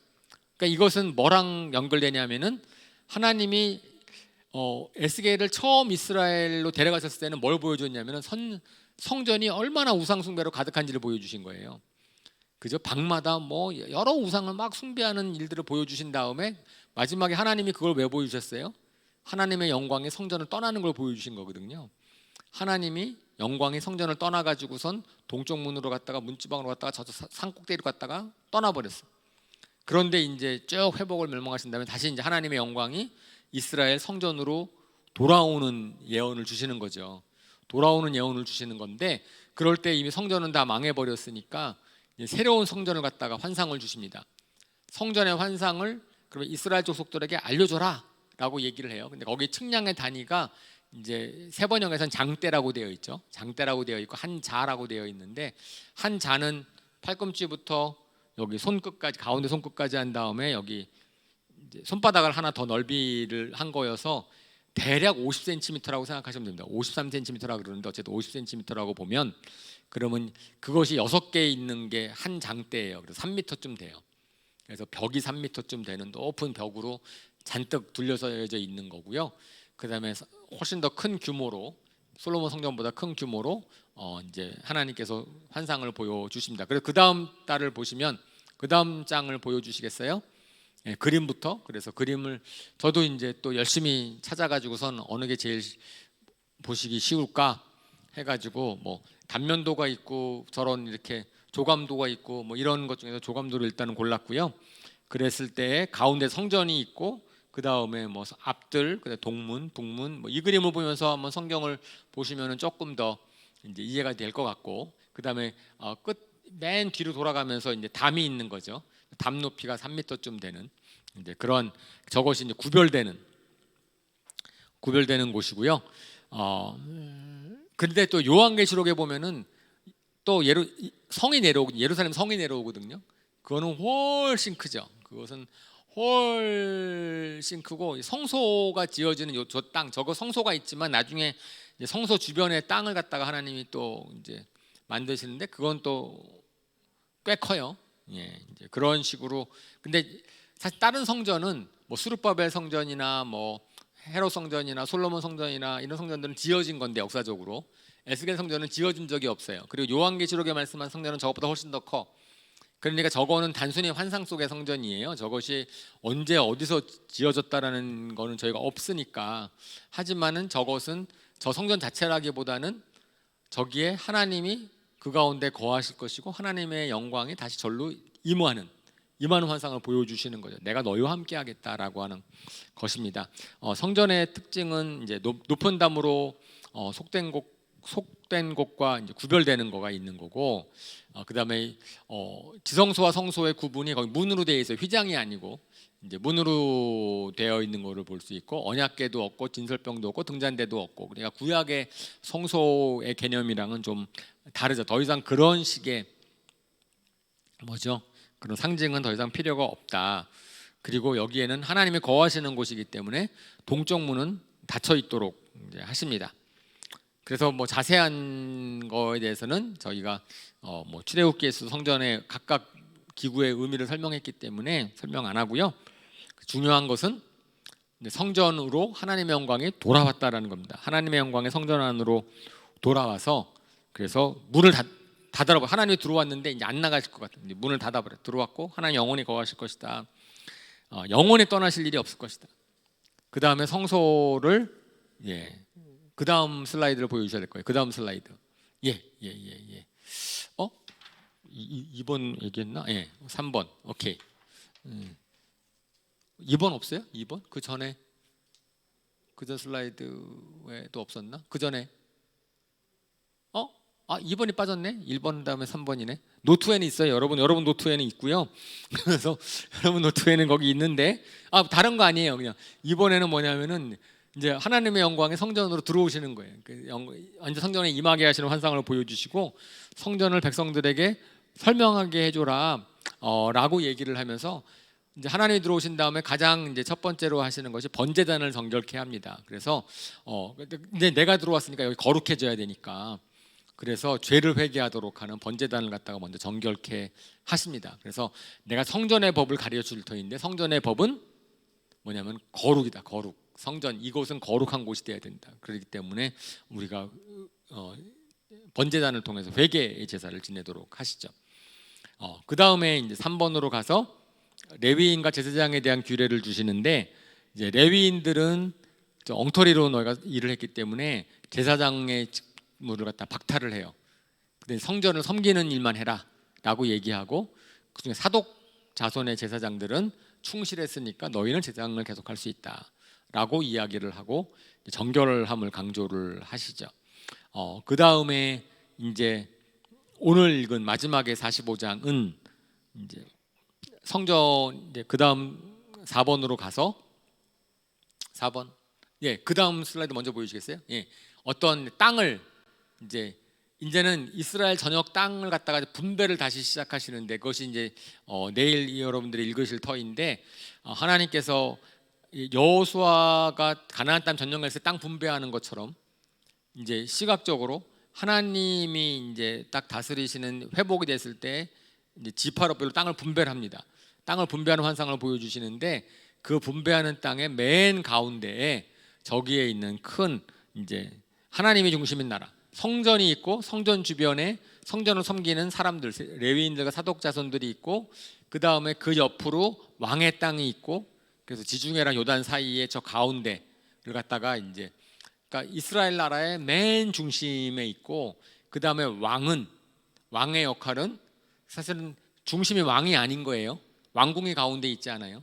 A: 그러니까 이것은 뭐랑 연결되냐면은, 하나님이 에스겔을 처음 이스라엘로 데려가셨을 때는 뭘 보여줬냐면은 성전이 얼마나 우상 숭배로 가득한지를 보여주신 거예요. 그죠? 방마다 뭐 여러 우상을 막 숭배하는 일들을 보여주신 다음에 마지막에 하나님이 그걸 왜 보여주셨어요? 하나님의 영광이 성전을 떠나는 걸 보여주신 거거든요. 하나님이 영광이 성전을 떠나가지고선 동쪽 문으로 갔다가 문지방으로 갔다가 저 산꼭대기로 갔다가 떠나버렸어. 그런데 이제 쭉 회복을 멸망하신 다음에 다시 이제 하나님의 영광이 이스라엘 성전으로 돌아오는 예언을 주시는 거죠. 돌아오는 예언을 주시는 건데, 그럴 때 이미 성전은 다 망해버렸으니까 새로운 성전을 갖다가 환상을 주십니다. 성전의 환상을 그러면 이스라엘 족속들에게 알려줘라 라고 얘기를 해요. 근데 거기 측량의 단위가 이제 세번역에서는 장대라고 되어 있죠. 장대라고 되어 있고 한자라고 되어 있는데, 한 자는 팔꿈치부터 여기 손끝까지, 가운데 손끝까지 한 다음에 여기 이제 손바닥을 하나 더 넓이를 한 거여서 대략 50cm라고 생각하시면 됩니다. 53cm라고 그러는데 어쨌든 50cm라고 보면, 그러면 그것이 6개 있는 게 한 장대예요. 그래서 3m쯤 돼요. 그래서 벽이 3m쯤 되는 높은 벽으로 잔뜩 둘러서져 있는 거고요. 그다음에 훨씬 더 큰 규모로, 솔로몬 성전보다 큰 규모로 이제 하나님께서 환상을 보여주십니다. 그래서 그 다음 달을 보시면, 그 다음 장을 보여주시겠어요? 예, 그림부터. 그래서 그림을 저도 이제 또 열심히 찾아가지고선 어느 게 제일 보시기 쉬울까 해가지고 뭐 단면도가 있고 저런 이렇게 조감도가 있고 뭐 이런 것 중에서 조감도를 일단은 골랐고요. 그랬을 때 가운데 성전이 있고 그 다음에 뭐 앞들, 그다음에 동문, 북문 뭐 이 그림을 보면서 한번 성경을 보시면은 조금 더 이제 이해가 될 것 같고, 그 다음에 끝 맨 뒤로 돌아가면서 이제 담이 있는 거죠. 담 높이가 3m쯤 되는 이제 그런 저것이 이제 구별되는 곳이고요. 근데 또 요한계시록에 보면은 또 예루살렘 성이 내려오거든요. 그거는 훨씬 크죠. 그것은 훨씬 크고 성소가 지어지는 저 땅, 저거 성소가 있지만 나중에 이제 성소 주변에 땅을 갖다가 하나님이 또 이제 만드시는데 그건 또 꽤 커요. 예, 이제 그런 식으로. 근데 사실 다른 성전은 뭐 수르바벨 성전이나 뭐 헤롯 성전이나 솔로몬 성전이나 이런 성전들은 지어진 건데 역사적으로 에스겔 성전은 지어진 적이 없어요. 그리고 요한계시록에 말씀한 성전은 저것보다 훨씬 더 커. 그러니까 저거는 단순히 환상 속의 성전이에요. 저것이 언제 어디서 지어졌다라는 거는 저희가 없으니까. 하지만은 저것은 저 성전 자체라기보다는 저기에 하나님이 그 가운데 거하실 것이고 하나님의 영광이 다시 절로 임하는 환상을 보여주시는 거죠. 내가 너희와 함께하겠다라고 하는 것입니다. 성전의 특징은 이제 높은 담으로 속된 곳과 이제 구별되는 거가 있는 거고, 그다음에 지성소와 성소의 구분이 거기 문으로 되어 있어요. 휘장이 아니고 이제 문으로 되어 있는 거를 볼 수 있고, 언약궤도 없고 진설병도 없고 등잔대도 없고, 그러니까 구약의 성소의 개념이랑은 좀 다르죠. 더 이상 그런 식의 그런 상징은 더 이상 필요가 없다. 그리고 여기에는 하나님이 거하시는 곳이기 때문에 동쪽 문은 닫혀 있도록 이제 하십니다. 그래서 뭐 자세한 거에 대해서는 저희가 뭐 출애굽기에서 성전의 각각 기구의 의미를 설명했기 때문에 설명 안 하고요. 중요한 것은 성전으로 하나님의 영광이 돌아왔다라는 겁니다. 하나님의 영광이 성전 안으로 돌아와서, 그래서 문을 닫아버려. 하나님이 들어왔는데 이제 안 나가실 것 같은데 문을 닫아버려. 들어왔고 하나님 영원히 거하실 것이다. 영원히 떠나실 일이 없을 것이다. 그 다음에 성소를 그 다음 슬라이드를 보여주셔야 될 거예요. 그 다음 슬라이드. 2번 얘기했나? 3번. 오케이. 2번 없어요? 2번? 그 전에 그전 슬라이드에도 없었나? 그 전에 2번이 빠졌네. 1번 다음에 3번이네. 노트에는 있어요. 여러분 노트에는 있고요. 그래서 여러분 노트에는 거기 있는데 다른 거 아니에요. 그냥 이번에는 뭐냐면은 이제 하나님의 영광이 성전으로 들어오시는 거예요. 완전 성전에 임하게 하시는 환상을 보여주시고 성전을 백성들에게 설명하게 해줘라 라고 얘기를 하면서 이제 하나님이 들어오신 다음에 가장 이제 첫 번째로 하시는 것이 번제단을 정결케 합니다. 그래서 이제 내가 들어왔으니까 여기 거룩해져야 되니까, 그래서 죄를 회개하도록 하는 번제단을 갖다가 먼저 정결케 하십니다. 그래서 내가 성전의 법을 가르쳐 줄 터인데, 성전의 법은 뭐냐면 거룩이다. 거룩. 성전, 이곳은 거룩한 곳이 되어야 된다. 그렇기 때문에 우리가 번제단을 통해서 회개의 제사를 지내도록 하시죠. 그 다음에 이제 3번으로 가서 레위인과 제사장에 대한 규례를 주시는데, 이제 레위인들은 엉터리로 너희가 일을 했기 때문에 제사장의 직무를 갖다 박탈을 해요. 근데 성전을 섬기는 일만 해라라고 얘기하고, 그중에 사독 자손의 제사장들은 충실했으니까 너희는 제사장을 계속할 수 있다라고 이야기를 하고 정결함을 강조를 하시죠. 그 다음에 이제 오늘 읽은 마지막의 45장은 이제 성전, 이제 그 다음 4번으로 가서 4번, 그 다음 슬라이드 먼저 보여주시겠어요? 어떤 땅을 이제는 이스라엘 전역 땅을 갖다가 분배를 다시 시작하시는데, 그것이 이제 내일 여러분들이 읽으실 터인데, 하나님께서 여호수아가 가나안 땅 전령했을 때 땅 분배하는 것처럼 이제 시각적으로 하나님이 이제 딱 다스리시는 회복이 됐을 때 이제 지파로별로 땅을 분배를 합니다. 땅을 분배하는 환상을 보여주시는데, 그 분배하는 땅의 맨 가운데에 저기에 있는 큰 이제 하나님이 중심인 나라, 성전이 있고 성전 주변에 성전을 섬기는 사람들, 레위인들과 사독 자손들이 있고, 그 다음에 그 옆으로 왕의 땅이 있고, 그래서 지중해랑 요단 사이에 저 가운데를 갖다가 이제, 그러니까 이스라엘 나라의 맨 중심에 있고, 그 다음에 왕의 역할은 사실은 중심이 왕이 아닌 거예요. 왕궁이 가운데 있지 않아요.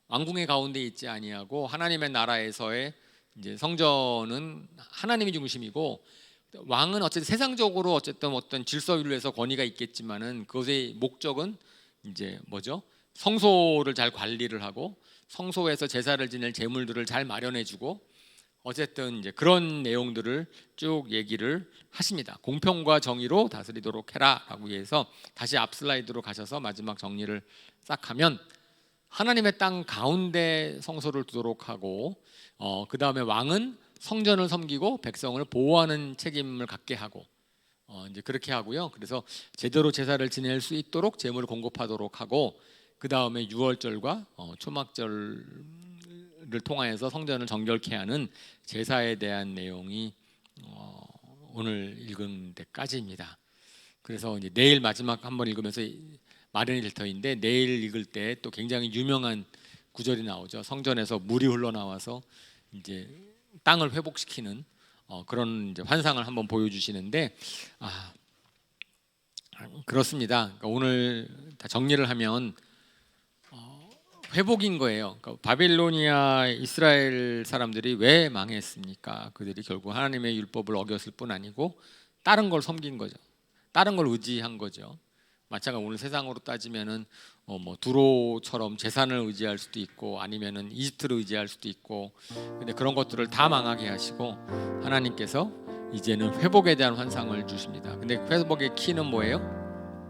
A: 왕궁의 가운데 있지 아니하고 하나님의 나라에서의 이제 성전은 하나님이 중심이고, 왕은 어쨌든 세상적으로 어떤 질서를 위해서 권위가 있겠지만은 그것의 목적은 이제 뭐죠? 성소를 잘 관리를 하고 성소에서 제사를 지낼 제물들을 잘 마련해주고, 어쨌든 이제 그런 내용들을 쭉 얘기를 하십니다. 공평과 정의로 다스리도록 해라라고 해서 다시 앞 슬라이드로 가셔서 마지막 정리를 싹 하면, 하나님의 땅 가운데 성소를 두도록 하고, 그 다음에 왕은 성전을 섬기고 백성을 보호하는 책임을 갖게 하고, 이제 그렇게 하고요. 그래서 제대로 제사를 지낼 수 있도록 제물을 공급하도록 하고, 그 다음에 유월절과 초막절을 통하여서 성전을 정결케 하는 제사에 대한 내용이 오늘 읽은 데까지입니다. 그래서 이제 내일 마지막 한번 읽으면서 마련이 될 터인데, 내일 읽을 때 또 굉장히 유명한 구절이 나오죠. 성전에서 물이 흘러나와서 이제 땅을 회복시키는 그런 이제 환상을 한번 보여주시는데, 그렇습니다. 그러니까 오늘 다 정리를 하면 회복인 거예요. 그러니까 바빌로니아 이스라엘 사람들이 왜 망했습니까? 그들이 결국 하나님의 율법을 어겼을 뿐 아니고 다른 걸 섬긴 거죠. 다른 걸 의지한 거죠. 마찬가지로 오늘 세상으로 따지면은 뭐 두로처럼 재산을 의지할 수도 있고, 아니면은 이집트를 의지할 수도 있고, 근데 그런 것들을 다 망하게 하시고 하나님께서 이제는 회복에 대한 환상을 주십니다. 근데 회복의 키는 뭐예요?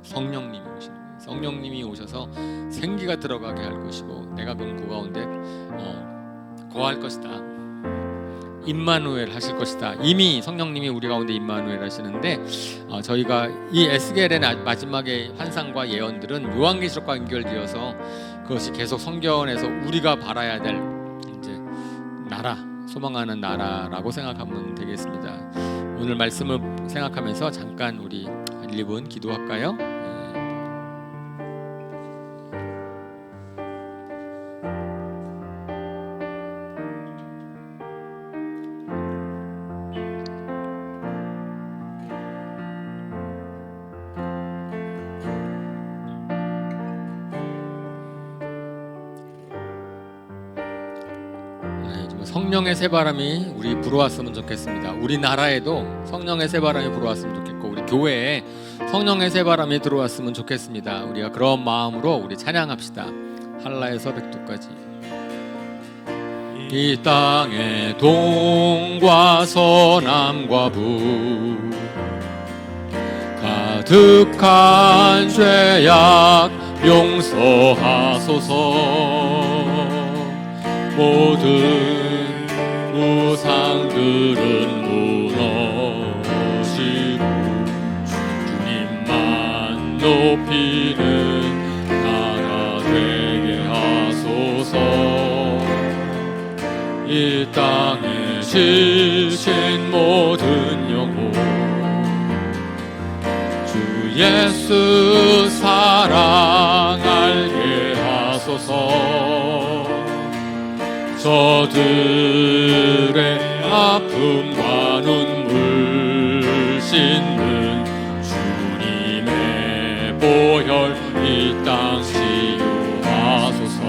A: 성령님이 오시는 거예요. 성령님이 오셔서 생기가 들어가게 할 것이고, 내가 그 가운데 거할 것이다. 임마누엘 하실 것이다. 이미 성령님이 우리 가운데 임마누엘 하시는데, 저희가 이 에스겔의 마지막의 환상과 예언들은 요한계시록과 연결되어서 그것이 계속 성경에서 우리가 바라야 될 이제 나라, 소망하는 나라라고 생각하면 되겠습니다. 오늘 말씀을 생각하면서 잠깐 우리 1-2분 기도할까요? 성령의 새바람이 우리 불어왔으면 좋겠습니다. 우리나라에도 성령의 새바람이 불어왔으면 좋겠고, 우리 교회에 성령의 새바람이 들어왔으면 좋겠습니다. 우리가 그런 마음으로 우리 찬양합시다. 한라에서 백두까지. 이 땅에 동과 서남과 북 가득한 죄악 용서하소서. 모든 우상들은 무너지고 주님만 높이는 나라 되게 하소서. 이 땅에 지친 모든 영혼 주 예수 사랑 알게 하소서. 저들의 아픔과 눈물 씻는 주님의 보혈 이 땅 치유하소서.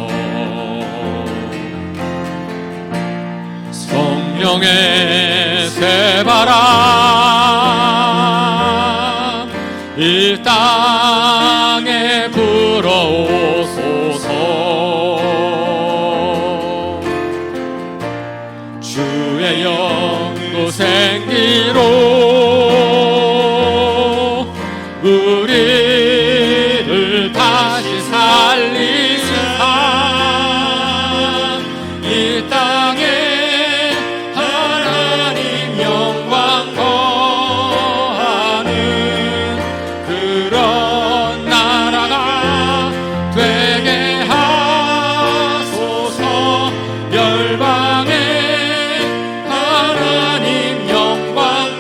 A: 성령의 새바람 이 땅에 불어오소서. 주의 영도 생기로 우리를 다시 살리사. 이 땅에 하나님 영광 거하는 그런 나라가 되게 하소서. 열방에 하나님 영광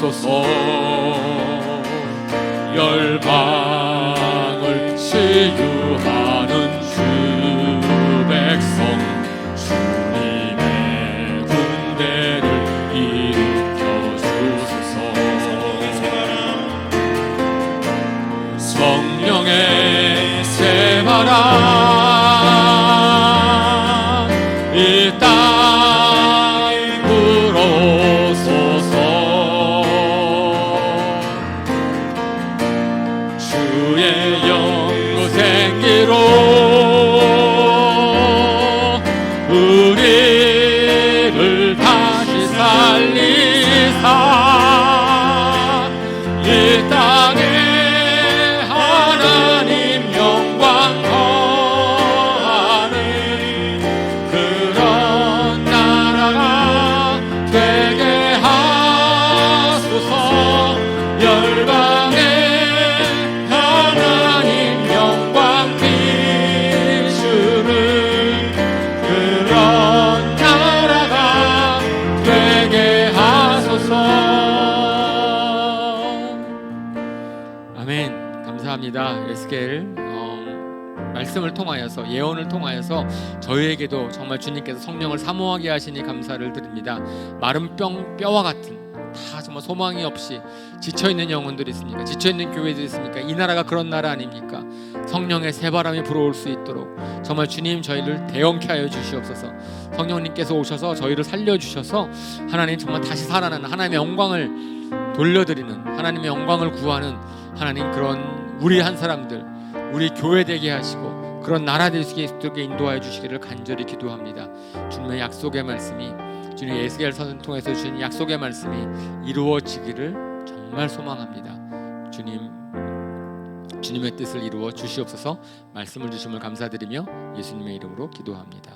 A: 주소서. 열방을 치유하는 주 백성, 주님의 군대를 일으켜 주소서. 성령의 새바람 이 땅에 불어소서. 주의 영생기로 우리를 다시 살리사 이 땅에 하나님 영광 더하는 그런 나라가 되게 하소서. 열방에 하나님 영광 비추는 그런 나라가 되게 하소서. 아멘. 감사합니다. 에스겔 말씀을 통하여서, 예언을 통하여서 저희에게도 정말 주님께서 성령을 사모하게 하시니 감사를 드립니다. 마른 뼈와 같은, 다 정말 소망이 없이 지쳐있는 영혼들이 있습니까? 지쳐있는 교회들이 있습니까? 이 나라가 그런 나라 아닙니까? 성령의 새바람이 불어올 수 있도록 정말 주님 저희를 대형케 하여 주시옵소서. 성령님께서 오셔서 저희를 살려주셔서 하나님 정말 다시 살아나는, 하나님의 영광을 돌려드리는, 하나님의 영광을 구하는 하나님, 그런 우리 한 사람들, 우리 교회 되게 하시고 그런 나라 될 수 있도록 인도하여 주시기를 간절히 기도합니다. 주님의 약속의 말씀이, 주님 에스겔 선을 통해서 주신 약속의 말씀이 이루어지기를 정말 소망합니다. 주님의 뜻을 이루어 주시옵소서. 말씀을 주심을 감사드리며 예수님의 이름으로 기도합니다.